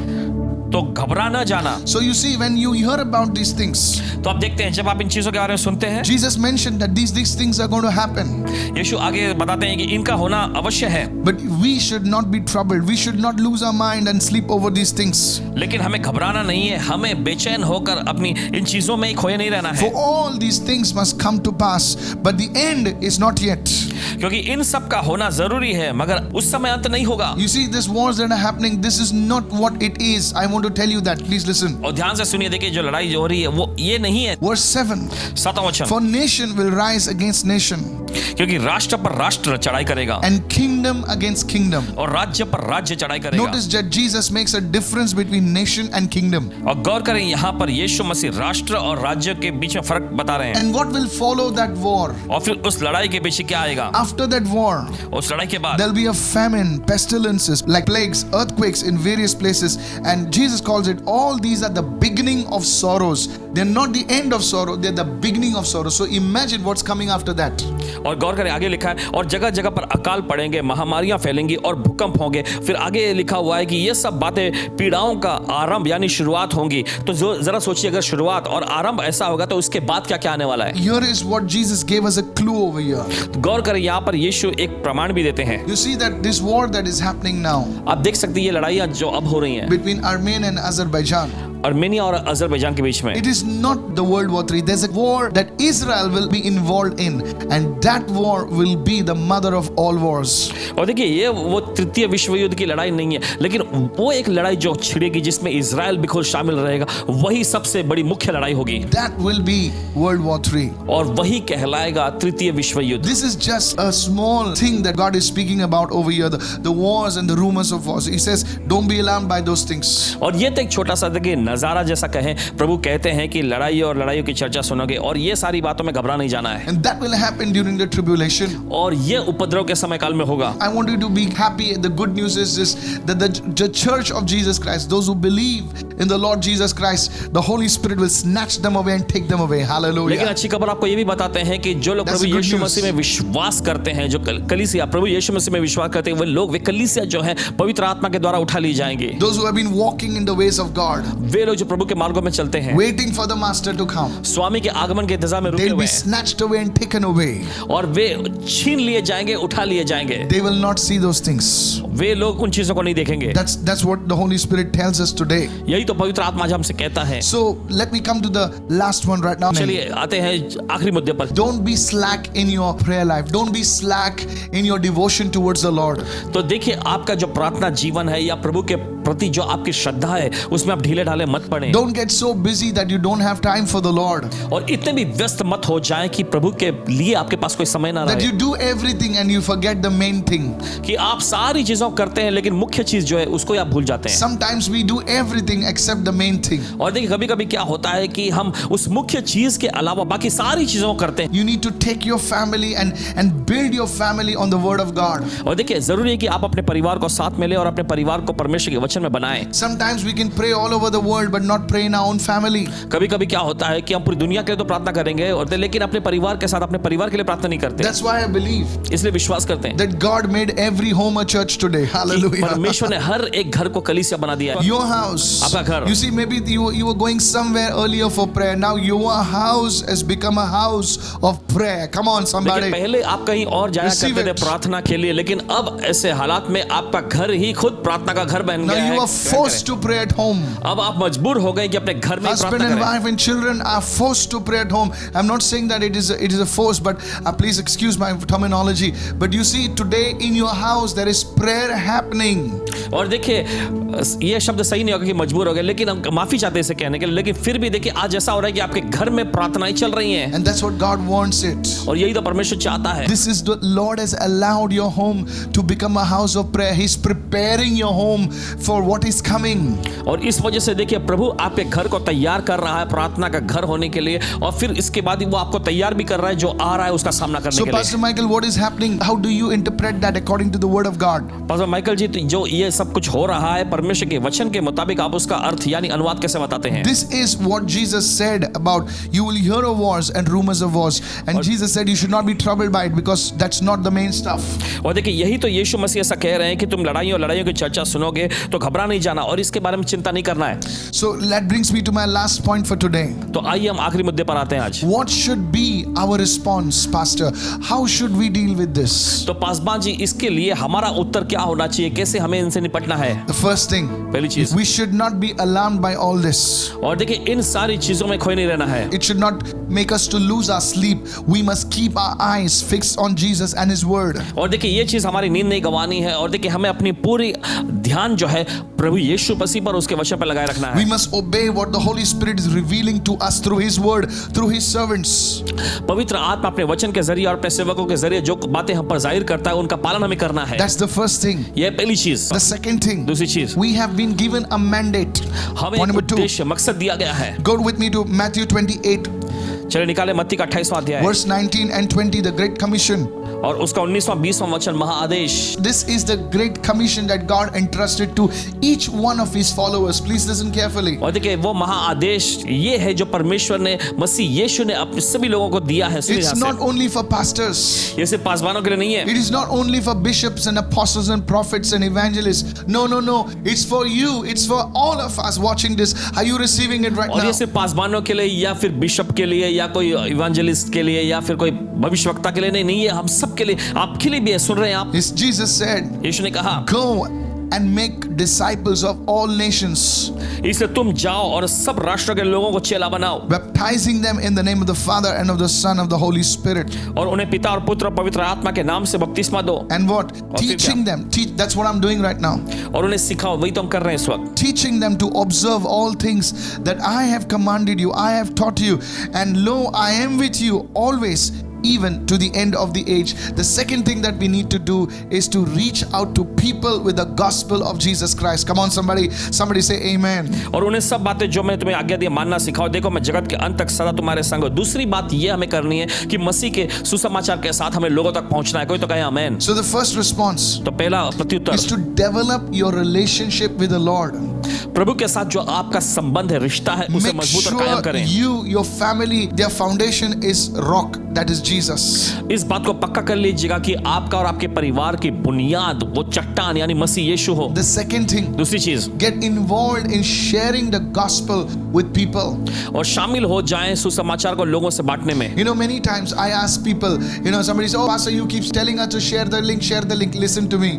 B: तो घबरा न जाना।
A: So you see, when you hear about these things,
B: तो आप देखते हैं जब आप इन चीजों के बारे में सुनते हैं,
A: Jesus mentioned that these things are going to happen.
B: यीशु आगे बताते हैं कि इनका होना अवश्य है।
A: But we should not be troubled. We should not lose our mind and sleep over these things.
B: लेकिन हमें घबराना नहीं है, हमें बेचैन होकर अपनी इन चीजों में खोए नहीं रहना
A: For
B: है।
A: all these things must come to pass, but the end is not yet.
B: क्योंकि इन सब का होना जरूरी है मगर उस समय अंत नहीं होगा।
A: You see, these wars that are happening, this is not what it is. I want to tell you that. Please listen.
B: और ध्यान से सुनिए, देखिए जो लड़ाई जो हो रही है वो ये नहीं है।
A: Verse 7.
B: 7वां वचन,
A: For nation will rise against nation,
B: क्योंकि राष्ट्र पर राष्ट्र चढ़ाई करेगा
A: and kingdom against kingdom.
B: और राज्य पर राज्य चढ़ाई करेगा।
A: Notice that Jesus makes a difference between nation and kingdom.
B: और गौर करें यहाँ पर यीशु मसीह राष्ट्र और राज्य के बीच में फर्क बता रहे हैं।
A: And what will follow that war?
B: और फिर उस लड़ाई के पीछे क्या आएगा?
A: After that war,
B: उस लड़ाई के बाद
A: there'll be a famine, pestilences, like plagues, earthquakes in various places. And Jesus calls it, all these are the beginning of sorrows. They're not the end of sorrow, they're the beginning of sorrow. So imagine what's coming after that.
B: और गौर करें आगे लिखा है, और जगह जगह पर अकाल पड़ेंगे, महामारियां फैलेंगी और भूकंप होंगे। फिर आगे लिखा हुआ है कि ये सब बातें पीड़ाओं का आरंभ यानी शुरुआत होंगी। तो जो जरा सोचिए, अगर शुरुआत और आरंभ ऐसा होगा तो उसके बाद क्या क्या आने वाला है।
A: Here is what Jesus gave us a clue over here.
B: गौर करें यहाँ पर यीशु एक प्रमाण भी देते हैं।
A: You see that this war that is happening now
B: आप देख सकते हैं ये लड़ाइयाँ जो अब हो रही हैं
A: between Armenia and Azerbaijan,
B: Armenia और अजरबैजान के बीच में,
A: it is not the World War III. There's a war that Israel will be involved in, and that war will be the mother of all wars.
B: और देखिए ये वो तृतीय विश्व युद्ध की लड़ाई नहीं है, लेकिन वो एक लड़ाई जो छिड़ेगी जिसमें इजराइल भी खुद शामिल रहेगा, वही सबसे बड़ी मुख्य लड़ाई होगी।
A: That will be World War III.
B: और वही कहलाएगा तृतीय विश्व युद्ध।
A: This is just a small thing that God is speaking about over here, the wars and the rumors of wars. He says, don't be alarmed by those things.
B: और ये तो एक छोटा सा देखिए नजारा जैसा कहें, प्रभु कहते हैं कि लड़ाई और लड़ाइयों की चर्चा सुनोगे और ये सारी बातों में घबरा नहीं जाना है।
A: And that will happen during the tribulation.
B: और ये उपद्रव के समय काल में होगा।
A: I want you to be happy. The good news is this, that the church of Jesus Christ, those who believe in the Lord Jesus Christ, the Holy Spirit will snatch them away and take them away.
B: लेकिन
A: Hallelujah.
B: अच्छी खबर आपको ये भी बताते हैं कि जो लोग
A: That's
B: Prabhu
A: the good
B: Yeshu
A: news.
B: मसीह में विश्वास करते हैं, जो कलीसिया प्रभु यीशु मसीह में विश्वास करते हैं, वे लोग, वे कलीसिया जो है पवित्र आत्मा के द्वारा उठा ली जाएंगे।
A: Those who have been walking in the ways of God,
B: वे लोग जो प्रभु के मार्गों में चलते हैं,
A: waiting for the Master to come,
B: स्वामी के आगमन के इंतजार में रुके
A: they'll
B: हुए
A: be
B: हैं,
A: snatched away and taken away.
B: और वे छीन लिए जाएंगे, उठा लिए जाएंगे।
A: They will not see those things.
B: वे लोग उन चीजों को नहीं देखेंगे।
A: That's what the Holy Spirit tells us today.
B: यही तो पवित्र आत्मा आज हमसे कहता है।
A: So let me come to the last one right now.
B: चलिए आते हैं आखिरी मुद्दे पर।
A: Don't be slack in your prayer life. Don't be slack in your devotion towards the Lord.
B: तो देखिए आपका जो प्रार्थना जीवन है या प्रभु के प्रति जो आपकी श्रद्धा है उसमें आप ढीले ढाले मत पड़े
A: Don't get so busy that you don't have time for the Lord,
B: और इतने भी व्यस्त मत हो जाए कि प्रभु के लिए आपके पास कोई समय ना
A: that
B: रहे
A: you do everything and you forget the main thing.
B: कि आप सारी चीजों को करते हैं लेकिन मुख्य चीज जो है उसको ही आप भूल जाते हैं।
A: Sometimes we do everything except the main thing.
B: और देखिए कभी कभी क्या होता है कि हम उस मुख्य चीज के अलावा बाकी सारी चीजों को करते हैं।
A: You need to take your family and build your family on the word of God.
B: और देखिए जरूरी है कि आप अपने परिवार को साथ में ले और अपने परिवार को परमेश्वर के वचन में बनाएं।
A: Sometimes we can pray all over the world but not pray in our own family.
B: कभी कभी क्या होता है कि हम पूरी दुनिया के लिए तो प्रार्थना करेंगे और लेकिन अपने परिवार के साथ अपने परिवार के लिए प्रार्थना नहीं करते।
A: That's why I believe
B: इसलिए विश्वास करते हैं
A: that God made every home a church today.
B: कि
A: Hallelujah.
B: परमेश्वर ने हर एक घर को कलीसिया बना दिया है।
A: Your house.
B: आपका घर।
A: You see, maybe you were going somewhere earlier for prayer. Now your house has become a house of prayer. Come on,
B: लेकिन
A: somebody.
B: पहले आप कहीं और जाया
A: Receive
B: करते थे
A: it.
B: प्रार्थना के लिए, लेकिन अब ऐसे हालात में आपका घर ही खुद प्रार्थना का घर बन
A: Now
B: गया
A: you
B: है।
A: are forced to pray at home.
B: अब आप मजबूर हो गए कि अपने घर में ही
A: Husband
B: प्रार्थना
A: and
B: करें।
A: wife and children are forced to pray at home. I'm not saying that it is a force, but please excuse my terminology. But you see, today in your house there is prayer happening.
B: और देखिए ये शब्द सही नहीं होगा कि मजबूर हो गए, लेकिन हम माफी चाहते हैं इसे कहने के लिए, लेकिन फिर भी देखिए आज ऐसा हो रहा है कि आपके घर में प्रार्थनाएं चल रही हैं
A: And that's what God wants it.
B: और यही तो परमेश्वर चाहता है।
A: This is the Lord has allowed your home to become a house of prayer. He's preparing your home for what is coming.
B: और इस वजह से देखिए प्रभु आपके घर को तैयार कर रहा है प्रार्थना का घर होने के लिए, और फिर इसके बाद वो आपको तैयार भी कर रहा है जो आ रहा है उसका सामना करने
A: So
B: के लिए।
A: Pastor Michael, what is happening? How do you interpret that according to the word of God?
B: Pastor Michael ji, तो जो ये सब कुछ हो रहा है परमेश्वर के वचन के मुताबिक आप उसका अर्थ यानी अनुवाद कैसे बताते हैं?
A: This is what Jesus said about you will hear of wars and rumors of wars. And Jesus said you should not be troubled by it because that's not the main stuff.
B: और देखिए यही तो यीशु मसीह ऐसा कह रहे हैं कि तुम लड़ाइयों की चर्चा सुनोगे तो घबरा नहीं जाना और इसके बारे में चिंता नहीं करना है।
A: So that brings me to my last point for today.
B: तो आइए हम आखिरी मुद्दे पर आते हैं आज।
A: What should be our response, Pastor? How should we deal with this?
B: तो पासवान जी इसके लिए हमारा उत्तर क्या होना चाहिए, कैसे हमें इनसे निपटना है?
A: The first thing,
B: पहली चीज,
A: we should not be alarmed by all this.
B: और देखिए इन सारी चीजों में खोए नहीं रहना है।
A: It should not make us to lose our sleep. We must keep our eyes fixed on Jesus and His Word.
B: और देखिए ये चीज हमारी नींद नहीं गंवानी है, और देखिए हमें अपनी पूरी ध्यान जो है प्रभु यीशु मसीह पर उसके वचन पर लगाए रखना है।
A: We must obey what the Holy Spirit is revealing to us through His Word, through His servants.
B: पवित्र आत्मा अपने वचन के जरिए और अपने सेवकों के जरिए जो बातें हम पर जाहिर करता है उनका पालन हमें करना है।
A: That's the first thing.
B: ये पहली चीज।
A: The second thing,
B: दूसरी चीज,
A: we have been given a mandate.
B: हमें
A: Point
B: एक
A: number 2.
B: उद्देश्य मकसद दिया गया है।
A: Go with me to Matthew 28,
B: चलिए निकाले मत्ती का 28वां अध्याय
A: verse 19 and 20, the Great Commission.
B: और उसका 19वां 20वां वचन महाआदेश।
A: This is the Great Commission that God entrusted to each one of His followers. Please listen carefully.
B: और देखिए वो महाआदेश ये है जो परमेश्वर ने मसीह यीशु ने अपने सभी लोगों को दिया है। सुनिए
A: It's
B: ध्यान
A: not
B: से।
A: only for pastors.
B: ये सिर्फ पासवानों के लिए नहीं है।
A: It is not only for bishops and apostles and prophets and evangelists. No, no, no. It's for you. It's for all of us watching this. Are you receiving it right
B: और
A: now?
B: ये सिर्फ पासवानों के लिए या फिर bishop के लिए या कोई इवेंजलिस्ट के लिए या फिर कोई भविष्यवक्ता के लिए नहीं है, हम सब के लिए, आपके लिए भी है। सुन रहे हैं आप?
A: Yes, Jesus said,
B: यीशु ने कहा
A: go and make disciples of all nations,
B: इसलिए तुम जाओ और सब राष्ट्रों के लोगों को चेला बनाओ
A: baptizing them in the name of the Father and of the Son of the Holy Spirit.
B: और उन्हें पिता और पुत्र और पवित्र आत्मा के नाम से बपतिस्मा दो
A: And what?
B: फिर
A: Teaching them. That's what I'm doing right now.
B: और उन्हें सिखाओ। वही तो हम कर रहे हैं इस वक्त।
A: Teaching them to observe all things that I have commanded you, I have taught you, and lo, I am with you always, even to the end of the age. The second thing that we need to do is to reach out to people with the gospel of Jesus Christ. Come on, somebody say amen.
B: और उन्हें सब बातें जो मैंने तुम्हें आज्ञा दी मानना सिखाओ। देखो मैं जगत के अंत तक सदा तुम्हारे संग हूं। दूसरी बात ये हमें करनी है कि मसीह के सुसमाचार के साथ हमें लोगों तक पहुंचना है। कोई तो कहे आमेन।
A: So the first response
B: तो पहला
A: is
B: प्रत्युत्तर,
A: to develop your relationship with the Lord.
B: प्रभु के साथ जो आपका संबंध है, रिश्ता है, उसे
A: Make
B: मजबूत और कायम
A: sure
B: करें।
A: your family, their foundation is rock, that is Jesus.
B: इस बात को पक्का कर लीजिएगा कि आपका और आपके परिवार की बुनियाद वो चट्टान यानी मसीह यीशु हो।
A: The second thing,
B: दूसरी चीज,
A: get involved in sharing the gospel with people.
B: और शामिल हो जाएं सुसमाचार को लोगों से बांटने में।
A: You know, many times I ask people, somebody says, oh, Pastor, you keep telling us to share the link. Listen to me.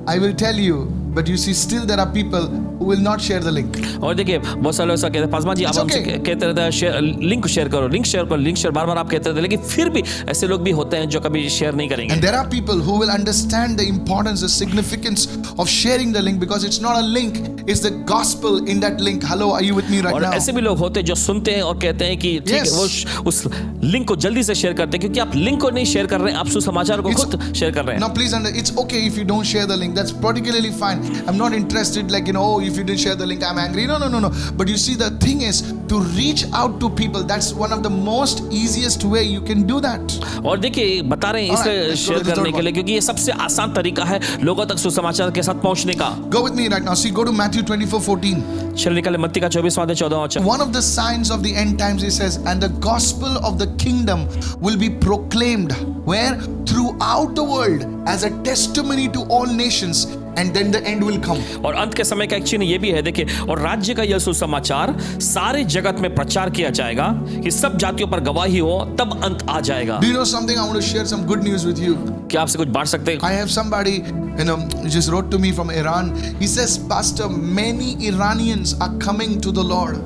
A: I will tell you, But you see, still there are people who will not share the link.
B: और देखिए बहुत सारे लोग ऐसा कहते हैं, पासवान जी आप
A: It's
B: हमसे
A: okay.
B: कहते रहते हैं लिंक शेयर करो, लिंक शेयर करो, लिंक शेयर, बार बार आप कहते रहते हैं, लेकिन फिर भी ऐसे लोग भी होते हैं जो कभी शेयर नहीं करेंगे.
A: And there are people who will understand the importance, the significance of sharing the link, because it's not a link, it's the gospel in that link. Hello, are you with me right
B: और
A: now?
B: ऐसे भी लोग होते हैं जो सुनते हैं और कहते हैं कि ठीक है,
A: Yes.
B: वो उस लिंक को जल्दी से शेयर करते हैं, क्योंकि आप लिंक को नहीं शेयर कर रहे हैं, आप सुसमाचार को
A: It's-
B: खुद शेयर कर रहे हैं.
A: Now please it's okay if you don't share the link. That's particularly fine. I'm not interested like, oh, if you didn't share the link, I'm angry. No. But you see, the thing is to reach out to people. That's one of the most easiest way you can do that.
B: और देखिए बता रहे हैं इसलिए
A: Alright, let's go
B: share
A: to the
B: करने
A: third
B: के लिए, क्योंकि ये सबसे आसान तरीका है लोगों तक सुसमाचार के साथ पहुंचने का.
A: Go with me right now. See, go to Matthew 24:14.
B: चल निकले मत्ती का 24वां अध्याय 14वां वचन.
A: One of the signs of the end times, he says, and the gospel of the kingdom will be proclaimed where throughout the world as a testimony to all nations, and then the end will come.
B: और अंत के समय का एक चिन्ह ये भी है, देखिए, और राज्य का यह सुसमाचार सारे जगत में प्रचार किया जाएगा कि सब जातियों पर गवाही हो, तब अंत आ जाएगा.
A: Do you know something? I want to share some good news with you.
B: क्या आपसे कुछ बांट सकते हैं?
A: I have somebody, who just wrote to me from Iran. He says, Pastor, many Iranians are coming to the Lord.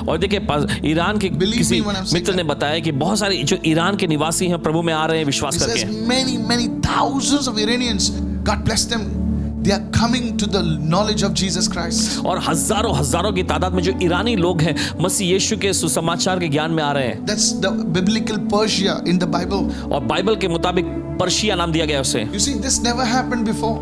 B: और देखिए Iran के
A: Believe
B: किसी
A: me when I'm saying
B: मित्र ने बताया कि बहुत सारे जो ईरान के निवासी हैं प्रभु में आ रहे हैं
A: He
B: विश्वास
A: says,
B: करके.
A: many thousands of Iranians, God bless them, they are coming to the knowledge of Jesus Christ.
B: और हजारों की तादाद में जो ईरानी लोग हैं मसीह यीशु के सुसमाचार के ज्ञान में आ रहे हैं.
A: That's the biblical Persia in the Bible.
B: और बाइबल के मुताबिक पर्शिया नाम दिया गया उसे.
A: You see, this never happened before,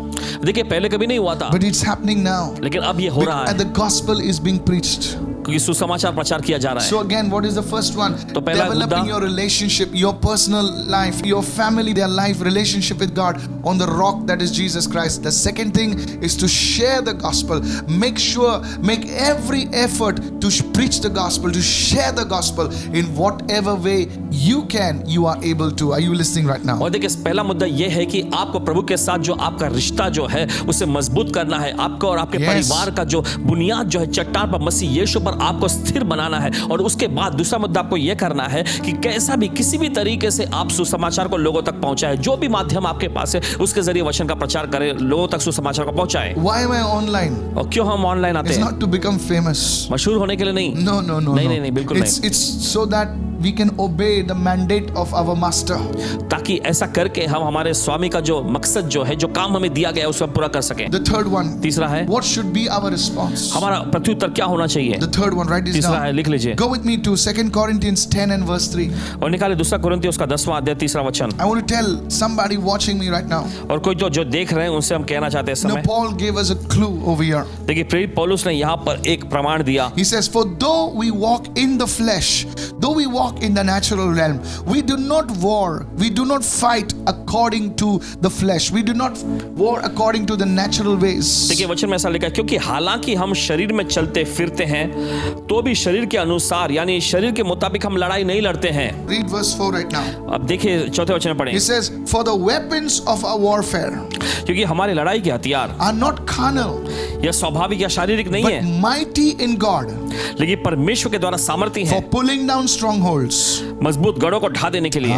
B: देखिए पहले कभी नहीं हुआ था,
A: but it's happening now.
B: लेकिन अब ये हो रहा
A: And
B: है
A: the gospel is being preached.
B: क्योंकि सुसमाचार प्रचार किया जा रहा है.
A: So again, what is the first one?
B: तो पहला
A: Developing
B: मुद्दा-
A: your relationship, your personal life, your family, their life, relationship with God on the rock that is Jesus Christ. The second thing is to share the gospel. Make every effort to preach the gospel, to share the gospel in whatever way you can, you are able to. Are you listening right now?
B: और देखिए पहला मुद्दा यह है कि आपको प्रभु के साथ जो आपका रिश्ता जो है उसे मजबूत करना है. आपको और आपके
A: Yes.
B: परिवार का जो बुनियाद जो है चट्टान पर मसीह यीशु पर आपको स्थिर बनाना है. और उसके बाद दूसरा मुद्दा आपको यह करना है कि कैसा भी किसी भी तरीके से आप सुसमाचार को लोगों तक पहुंचाए. जो भी माध्यम आपके पास है उसके जरिए वचन का प्रचार करें, लोगों तक सुसमाचार को पहुंचाए.
A: Why am I online?
B: और क्यों हम ऑनलाइन आते
A: It's
B: हैं?
A: not to become famous.
B: मशहूर होने के लिए नहीं.
A: No.
B: नहीं, बिल्कुल नहीं.
A: It's so that we can obey the mandate of our master.
B: ताकि ऐसा करके हम हमारे स्वामी का जो मकसद जो है, जो काम हमें दिया गया है उसे हम पूरा कर सकें.
A: The third one,
B: तीसरा है
A: what should be our response?
B: हमारा प्रत्युत्तर क्या होना चाहिए.
A: The third one, write this
B: तीसरा है,
A: down.
B: लिख लीजिए.
A: Go with me to 2 Corinthians 10 and verse 3.
B: और निकाले दूसरा कुरिन्थियों उसका 10वां अध्याय 3रा वचन.
A: I want to tell somebody watching me right now.
B: और कोई जो देख रहे हैं उनसे हम कहना चाहते हैं इस
A: Now,
B: समय.
A: Paul gave us a clue over here.
B: देखिए प्रेरित पौलुस ने यहाँ पर एक प्रमाण दिया.
A: He says, for though we walk in the flesh, though we walk in the natural realm, we do not war, we do not fight according to the flesh, we do not war according to the natural ways.
B: देखिए वचन में ऐसा लिखा है, क्योंकि हालांकि हम शरीर में चलते फिरते हैं तो भी शरीर के अनुसार यानी शरीर के मुताबिक हम लड़ाई नहीं लड़ते हैं.
A: Read verse 4 right now.
B: अब देखिए चौथे वचन में पढ़ें.
A: He says, for the weapons of our warfare
B: क्योंकि हमारे लड़ाई के हथियार
A: are not carnal,
B: यह स्वाभाविक या शारीरिक नहीं
A: but
B: है,
A: mighty in God
B: लेकिन परमेश्वर के द्वारा सामर्थ्य
A: for
B: है
A: pulling down strongholds.
B: मजबूत गढ़ों को ढा देने के लिए.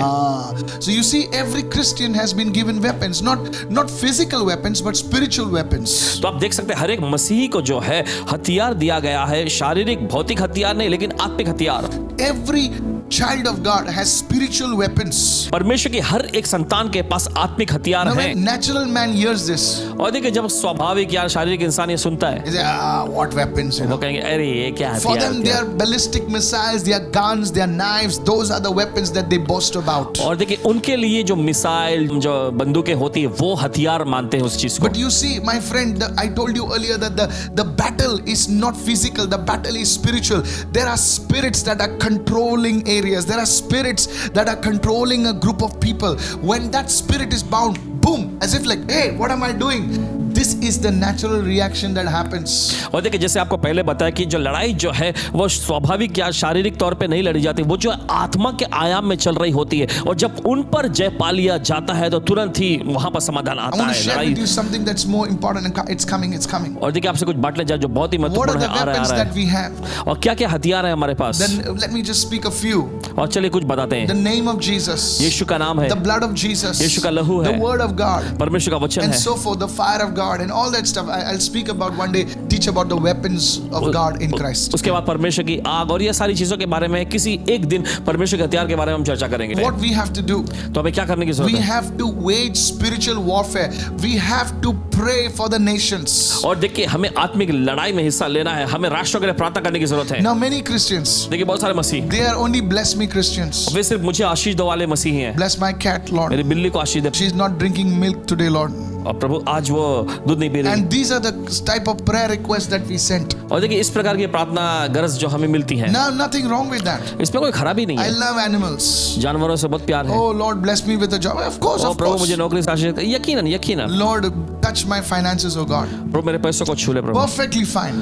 A: So you see, every Christian has been given weapons, not physical weapons, but spiritual weapons.
B: तो आप देख सकते हैं हर एक मसीही को जो है हथियार दिया गया है, शारीरिक भौतिक हथियार नहीं लेकिन आत्मिक हथियार.
A: Every child of God has spiritual weapons.
B: परमेश्वर की हर एक संतान के पास आत्मिक हथियार
A: Now,
B: हैं.
A: when natural man hears this,
B: और देखिए जब स्वाभाविक या शारीरिक इंसान ये सुनता है
A: he says, what weapons?
B: वो कहेंगे अरे ये क्या
A: For
B: हथियार
A: them, they
B: है?
A: are ballistic missiles, they are guns, they are knives. Those are the weapons that they boast about.
B: और देखिए उनके लिए जो मिसाइल जो बंदूकें होती है वो हथियार मानते हैं उस चीज को.
A: But you see, my friend, I told you earlier that the battle is not physical, the battle is spiritual. There are spirits that are controlling areas. There are spirits that are controlling a group of people. When that spirit is bound, boom, as if like, hey, what am I doing? This is the natural reaction that happens.
B: और देखिए जैसे आपको पहले बताया कि जो लड़ाई जो है वो स्वाभाविक या शारीरिक तौर पे नहीं लड़ी जाती, वो जो आत्मा के आयाम में चल रही होती है. और जब उन पर जय पा लिया जाता है तो तुरंत ही वहां पर समाधान
A: I
B: आता
A: want to
B: है.
A: share with
B: लड़ाई
A: you something that's more important, and it's coming.
B: और देखिए आपसे कुछ बांटने जाए जो बहुत ही
A: What are
B: महत्वपूर्ण
A: the
B: है. आ
A: weapons
B: रहा
A: that
B: है.
A: we have?
B: और क्या क्या हथियार है हमारे पास.
A: Then let me just speak a few.
B: और चलिए कुछ बताते
A: The
B: हैं.
A: name of Jesus,
B: यीशु का नाम है,
A: the blood of Jesus,
B: यीशु का लहू
A: the
B: है,
A: word of God,
B: परमेश्वर का वचन
A: and
B: है
A: so forth, the fire of God and all that stuff. I'll speak about one day, teach about the weapons of God in Christ.
B: उसके बाद परमेश्वर की आग और ये सारी चीजों के बारे में किसी एक दिन परमेश्वर के हथियार के बारे में हम चर्चा करेंगे।
A: What we have to do,
B: तो हमें क्या करने की
A: we
B: जरूरत है?
A: have to wage spiritual warfare. We have to pray for the nations.
B: और देखिए हमें आत्मिक लड़ाई में हिस्सा लेना है, हमें राष्ट्रों के लिए प्रार्थना करने की जरूरत है।
A: Now many Christians,
B: देखिए बहुत सारे मसीह
A: they are only bless me Christians.
B: वे सिर्फ मुझे आशीष दो वाले मसीह हैं।
A: Bless my cat, Lord.
B: मेरी बिल्ली को आशीष दे।
A: She's not drinking milk today, Lord.
B: और प्रभु आज वो दूध नहीं पी रही।
A: And these are the type of prayer requests that we sent.
B: और देखिए इस प्रकार की प्रार्थना गरज जो हमें मिलती है,
A: Now, nothing wrong with that.
B: इसमें कोई खराबी नहीं
A: I
B: है।
A: love animals.
B: जानवरों से बहुत प्यार है।
A: Oh Lord, bless me with a job. Of course,
B: O
A: of
B: प्रभु मुझे
A: course.
B: नौकरी से आशीष दे। यकीनन यकीनन
A: Lord, touch my finances, oh God.
B: प्रभु मेरे पैसों को छू ले प्रभु।
A: Perfectly fine.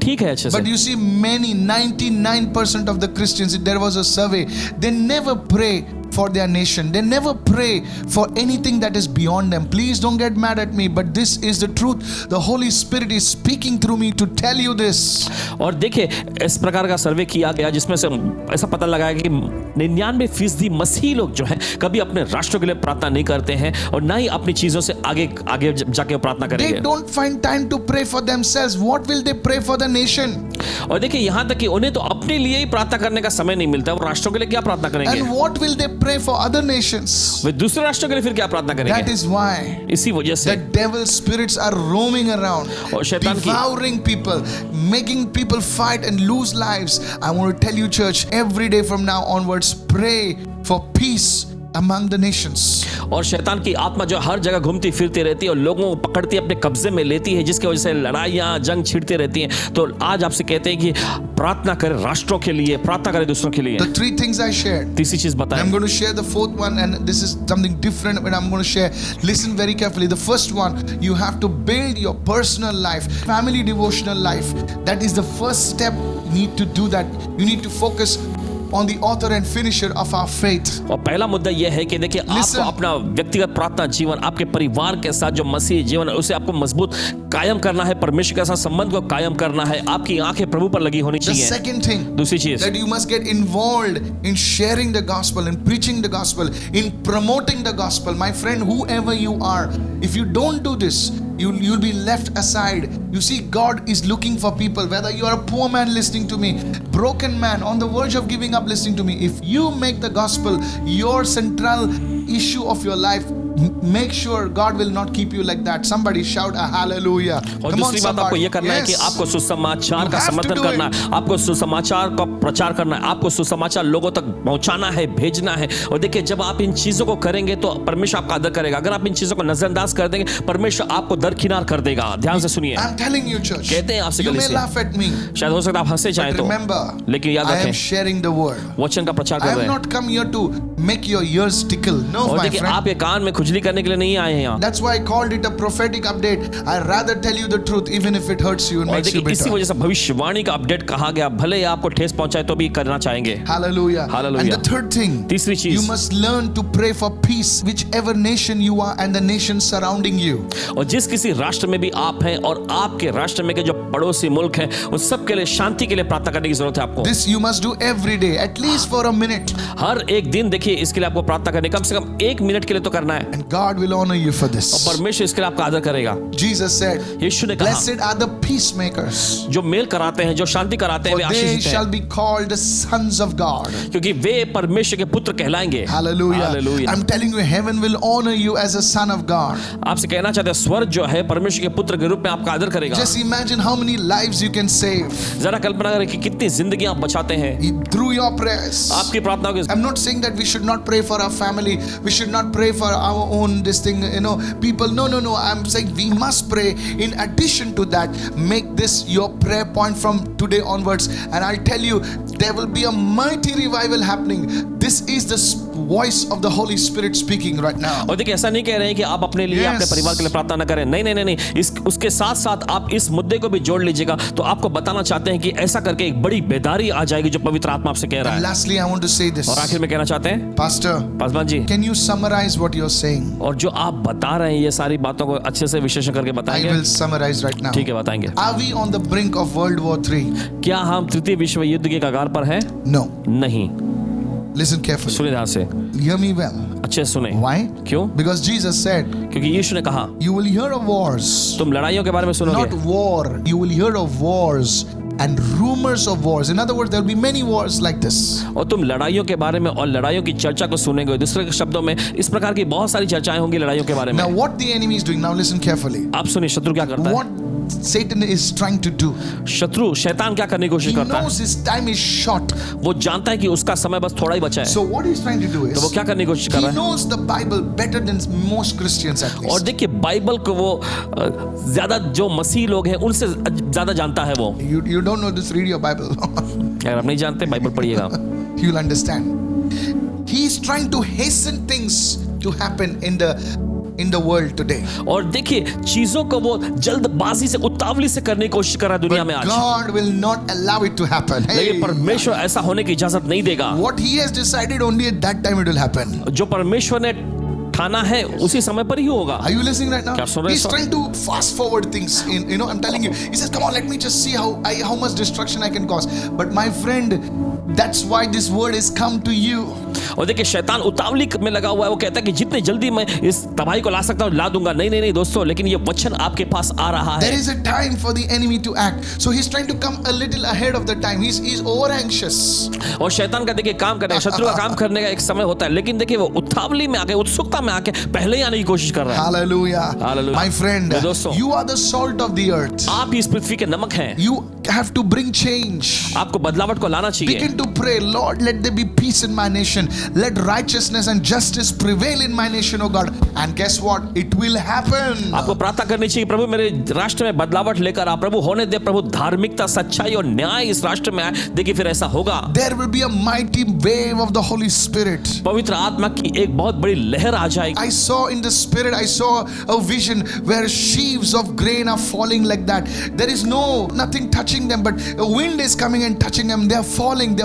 B: ठीक है अच्छे
A: But
B: से।
A: you see, many, 99% of the Christians, there was a survey, they never pray for their nation. They never pray for anything that is beyond them. Please don't get mad at me, but this is the truth. The Holy Spirit is speaking through me to tell you this.
B: और देखिए इस प्रकार का सर्वे किया गया जिसमें से ऐसा पता लगाया कि 99% मसीही लोग जो हैं कभी अपने राष्ट्र के लिए प्रार्थना नहीं करते हैं और ना ही अपनी चीजों से आगे आगे जाके प्रार्थना
A: They
B: करेंगे।
A: don't find time to pray for themselves. What will they pray for the nation?
B: और देखिए यहाँ तक कि उन्हें तो अपने लिए ही प्रार्थना करने का समय नहीं मिलता, वो राष्ट्रों के लिए क्या प्रार्थना करेंगे?
A: And what will they pray for other nations?
B: वे दूसरे राष्ट्रों के लिए फिर क्या प्रार्थना
A: That
B: करेंगे?
A: is why
B: इसी वजह से
A: the devil spirits are roaming around,
B: और शैतान की
A: devouring people, making people fight and lose lives. I want to tell you, church, every day from now onwards, pray for peace among the nations.
B: और शैतान की आत्मा जो हर जगह घूमती फिरती रहती है और लोगों को पकड़ती अपने कब्जे में लेती है, जिसकी वजह से लड़ाइयाँ जंग छिड़ती रहती हैं। तो आज आपसे कहते हैं कि प्रार्थना करें राष्ट्रों के लिए, प्रार्थना करें दूसरों के लिए।
A: The three things I shared.
B: तीसरी चीज बताएं।
A: I'm going to share the fourth one, and this is something different, but I'm going to share. Listen very carefully. The first one, you have to build your personal life, family devotional life. That is the first step. You need to do that. You need to focus on the author and finisher of our faith.
B: और पहला मुद्दा यह है कि देखिए
A: Listen.
B: आपको अपना व्यक्तिगत प्रार्थना जीवन, आपके परिवार के साथ जो मसीह जीवन है उसे आपको मजबूत कायम करना है, परमेश्वर के साथ संबंध को कायम करना है, आपकी आंखें प्रभु पर लगी होनी
A: The
B: चाहिए।
A: second thing,
B: दूसरी चीज
A: that you must get involved in sharing the gospel, in preaching the gospel, in promoting the gospel. My friend, whoever you are, if you don't do this, you'll be left aside. You see, God is looking for people, whether you are a poor man listening to me, broken man on the verge of giving up listening to me. If you make the gospel your central issue of your life, make sure God will not keep you like that. Somebody shout a hallelujah.
B: और
A: Come on,
B: दूसरी बात आपको
A: somebody.
B: ये करना है कि
A: Yes.
B: आपको सुसमाचार
A: You
B: का
A: have to
B: समर्थन
A: do
B: करना है, आपको सुसमाचार का प्रचार करना है, आपको सुसमाचार लोगों तक पहुंचाना है, भेजना है। और देखिए जब आप इन चीजों को करेंगे तो परमेश्वर आपका आदर करेगा। अगर आप इन चीजों को नजरअंदाज कर देंगे परमेश्वर आपको दरकिनार कर देगा। ध्यान से सुनिए,
A: I'm telling you, church.
B: कहते हैं आपसे
A: You may
B: कलीसिया,
A: laugh at me,
B: शायद हो सकता है आप हंसे चाहे
A: but
B: तो,
A: remember,
B: लेकिन याद
A: I am
B: रखें
A: sharing the word.
B: वचन का प्रचार
A: I
B: कर
A: have
B: रहे हैं।
A: not come here to make your ears tickle. No,
B: और
A: my
B: देखिए
A: friend.
B: आप ये कान में खुजली करने के लिए नहीं आए हैं यहाँ।
A: That's why I called it a prophetic update. I'd rather tell you the truth, even if it hurts you and
B: और
A: makes you
B: देखिए इसी
A: bitter.
B: वजह से भविष्यवाणी का अपडेट कहा गया, भले ही आपको ठेस पहुंचाए तो भी करना चाहेंगे।
A: Hallelujah.
B: Hallelujah.
A: And the third thing,
B: तीसरी
A: you
B: चीज,
A: must learn to pray for peace, whichever nation you are and the nations surrounding you.
B: और जिस किसी राष्ट्र में भी आप हैं और आपके राष्ट्र में के जो पड़ोसी मुल्क हैं उन सब के लिए शांति के लिए प्रार्थना करने की जरूरत है आपको।
A: This you must do every day, at least for a minute.
B: हर एक दिन देखिए इसके लिए आपको प्रार्थना करनी, कम से कम 1 मिनट के लिए तो करना है।
A: And God will honor you for
B: और
A: this.
B: परमेश्वर इसके लिए आपका आदर करेगा।
A: Jesus said,
B: यीशु ने कहा
A: blessed are the peacemakers,
B: जो मेल कराते हैं, जो शांति कराते हैं
A: for
B: वे
A: they
B: आशीषित
A: shall
B: हैं,
A: be called the sons of God.
B: क्योंकि वे परमेश्वर के पुत्र कहलाएंगे।
A: Hallelujah.
B: Hallelujah.
A: I'm telling you, heaven will honor you as a son of God.
B: आपसे कहना चाहते हैं स्वर्ग जो है परमेश्वर के पुत्र के रूप में आपका आदर करेगा।
A: Just imagine how many lives you can save
B: जरा कल्पना करें कि कितनी जिंदगी आप बचाते हैं
A: through your prayers.
B: आपकी प्रार्थनाओं के।
A: I'm not saying that we should not pray for our family, we should not pray for our own this thing, people. No. I'm saying we must pray. In addition to that, make this your prayer point from today onwards. And I'll tell you, there will be a mighty revival happening. This is the voice of the Holy Spirit speaking right now.
B: और देखिए ऐसा नहीं कह रहे हैं कि आप अपने लिए,
A: Yes.
B: अपने परिवार के लिए प्रार्थना न करें। नहीं। उसके साथ साथ आप इस मुद्दे को भी जोड़ लीजिएगा। तो आपको बताना चाहते हैं कि ऐसा करके एक बड़ी बेदारी आ जाएगी जो पवित्र आत्मा आपसे कह रहा
A: And
B: है।
A: lastly, I want to say this.
B: और आखिर में कहना चाहते हैं
A: Pastor,
B: Paswan ji,
A: can you summarize what you're saying?
B: और जो आप बता रहे हैं ये सारी बातों को अच्छे से विश्लेषण करके
A: I
B: बताएंगे।
A: will summarize right now.
B: ठीक है, बताएंगे।
A: Are we on the brink of World War III?
B: क्या हम तृतीय विश्व युद्ध के कगार पर हैं?
A: No.
B: नहीं।
A: Listen carefully.
B: सुनिए ध्यान से,
A: Hear me well.
B: अच्छे से सुने।
A: Why?
B: क्यों?
A: Because Jesus said,
B: क्योंकि यीशु ने कहा
A: you will hear of wars.
B: तुम लड़ाइयों के बारे में
A: Not
B: सुनोगे,
A: war. You will hear of wars and rumors of wars. In other words, there will be many wars like this.
B: और तुम लड़ाइयों के बारे में और लड़ाइयों की चर्चा को सुनेंगे। दूसरे शब्दों में इस प्रकार की बहुत सारी चर्चाएं होंगी लड़ाइयों के बारे में।
A: Now, what the enemy is doing, now listen carefully.
B: आप सुनिए शत्रु क्या करता है।
A: What Satan is trying to do.
B: शत्रु शैतान क्या करने की
A: He
B: कोशिश करता है।
A: knows his time is short.
B: वो जानता है कि उसका समय बस थोड़ा ही बचा है,
A: So what he's trying to do
B: तो वो
A: is,
B: क्या करने की कोशिश कर
A: he
B: रहा है।
A: knows the Bible better than most Christians at
B: और
A: least.
B: देखिए बाइबल को वो ज्यादा जो मसीह लोग हैं उनसे ज्यादा जानता है वो।
A: You don't know this, read your Bible.
B: अगर आप नहीं जानते बाइबल पढ़िएगा।
A: You'll understand. He's trying to hasten things to happen in the world today.
B: और देखिए चीजों को वो जल्दबाजी से उतावली से करने की कोशिश कर रहा है दुनिया में
A: But
B: आज,
A: God will not allow it to happen. Hey,
B: लेकिन परमेश्वर ऐसा होने की इजाजत नहीं देगा।
A: what He has decided, only at that time it will happen.
B: जो परमेश्वर ने ठाना है उसी समय पर ही होगा।
A: Are you listening right now?
B: क्या सुन रहे हैं
A: He's
B: सब?
A: trying to fast forward things. I'm telling you. He says, "Come on, let me just see how much destruction I can cause." But my friend, that's why this word is come to you.
B: और देखिए शैतान उतावली में लगा हुआ है, वो कहता है कि जितने जल्दी मैं इस तबाही को ला सकता हूँ ला दूंगा। नहीं नहीं नहीं दोस्तों, लेकिन ये वचन आपके पास आ रहा
A: There
B: है।
A: is a time for the enemy to act. So he's trying to come a little ahead of the time. He's over anxious.
B: और शैतान का देखिए काम करने का, शत्रु का काम करने का एक समय होता है, लेकिन देखिए वो उतावली में आके उत्सुकता में आके पहले ही आने की कोशिश कर रहा है।
A: Hallelujah.
B: Hallelujah.
A: My friend,
B: मेरे दोस्तों,
A: you are the salt of the earth.
B: आप इस पृथ्वी के नमक हैं।
A: You have to bring change.
B: आपको बदलावट को लाना चाहिए।
A: Begin to pray, Lord, let there be peace in my nation. Let righteousness and justice prevail in my nation, oh God. And guess what? It will happen.
B: आपको प्रार्थना करनी चाहिए, प्रभु मेरे राष्ट्र में बदलावट लेकर आ प्रभु, होने दे प्रभु, धार्मिकता सच्चाई और न्याय इस राष्ट्र में आए। देखिए फिर ऐसा होगा।
A: There will be a mighty wave of the Holy Spirit.
B: पवित्र आत्मा की एक बहुत बड़ी लहर आ जाएगी।
A: I saw in the spirit, I saw a vision where sheaves of grain are falling like that. There is nothing touching them, but a wind is coming and touching them. They are falling.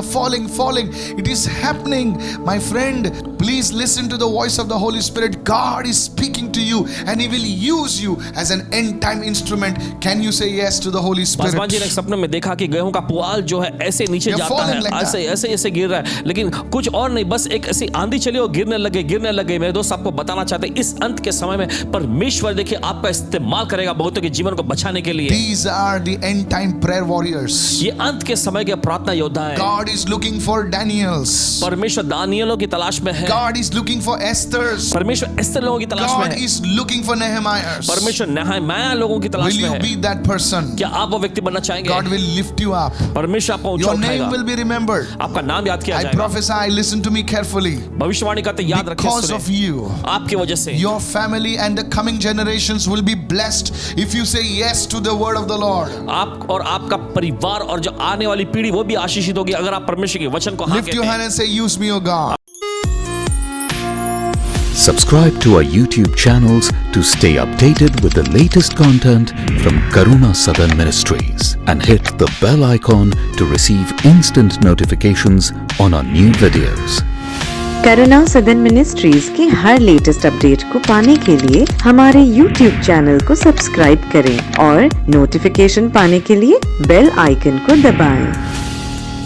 A: It is happening. My friend, please listen to the voice of the Holy Spirit. God is speaking to you and He will use you as an end time instrument. Can you say yes to the Holy Spirit?
B: Paswan ji ने सपने में देखा कि गेहूं का पुआल जो है ऐसे नीचे
A: You're
B: जाता
A: falling
B: है,
A: like
B: ऐसे गिर रहा है, लेकिन कुछ और नहीं, बस एक ऐसी आंधी चली और गिरने लगे। मेरे दोस्त आपको बताना चाहते हैं इस अंत के समय में परमेश्वर देखिए आपका इस्तेमाल करेगा बहुतों के जीवन को बचाने के लिए।
A: These are the end time prayer warriors.
B: ये अंत के समय के प्रार्थना योद्धा है।
A: God is looking for Daniels.
B: परमेश्वर दानियलों की तलाश में है।
A: God is looking for Esthers.
B: परमेश्वर एस्तर लोगों की तलाश में
A: God
B: है।
A: is looking for Nehemiahs.
B: परमेश्वर नहम्याह लोगों की तलाश
A: Will
B: में
A: you
B: है।
A: be that person?
B: क्या आप वो व्यक्ति बनना चाहेंगे?
A: God will lift you up.
B: परमेश्वर आपको ऊंचा
A: Your name
B: उठाएगा,
A: will be remembered.
B: आपका नाम याद किया
A: I
B: जाएगा।
A: prophesy, listen to me carefully.
B: भविष्यवाणी करते याद रखिए,
A: Because of
B: सुनिए।
A: you,
B: आपकी वजह से
A: your family and the coming generations will be blessed if you say yes to the word of the Lord.
B: आप और आपका परिवार और जो आने वाली पीढ़ी वो भी आशीषित होगी अगर आप परमेश्वर के वचन को हाँ
A: Lift your
B: कहते
A: hand
B: हैं।
A: and say, use me, O God.
C: Subscribe to our YouTube channels to stay updated with the latest content from Karuna Southern Ministries and hit the bell icon to receive instant notifications on our new videos.
D: करुणा सदन ministries के हर latest update को पाने के लिए हमारे YouTube channel को subscribe करें और नोटिफिकेशन पाने के लिए बेल आइकन को दबाएं।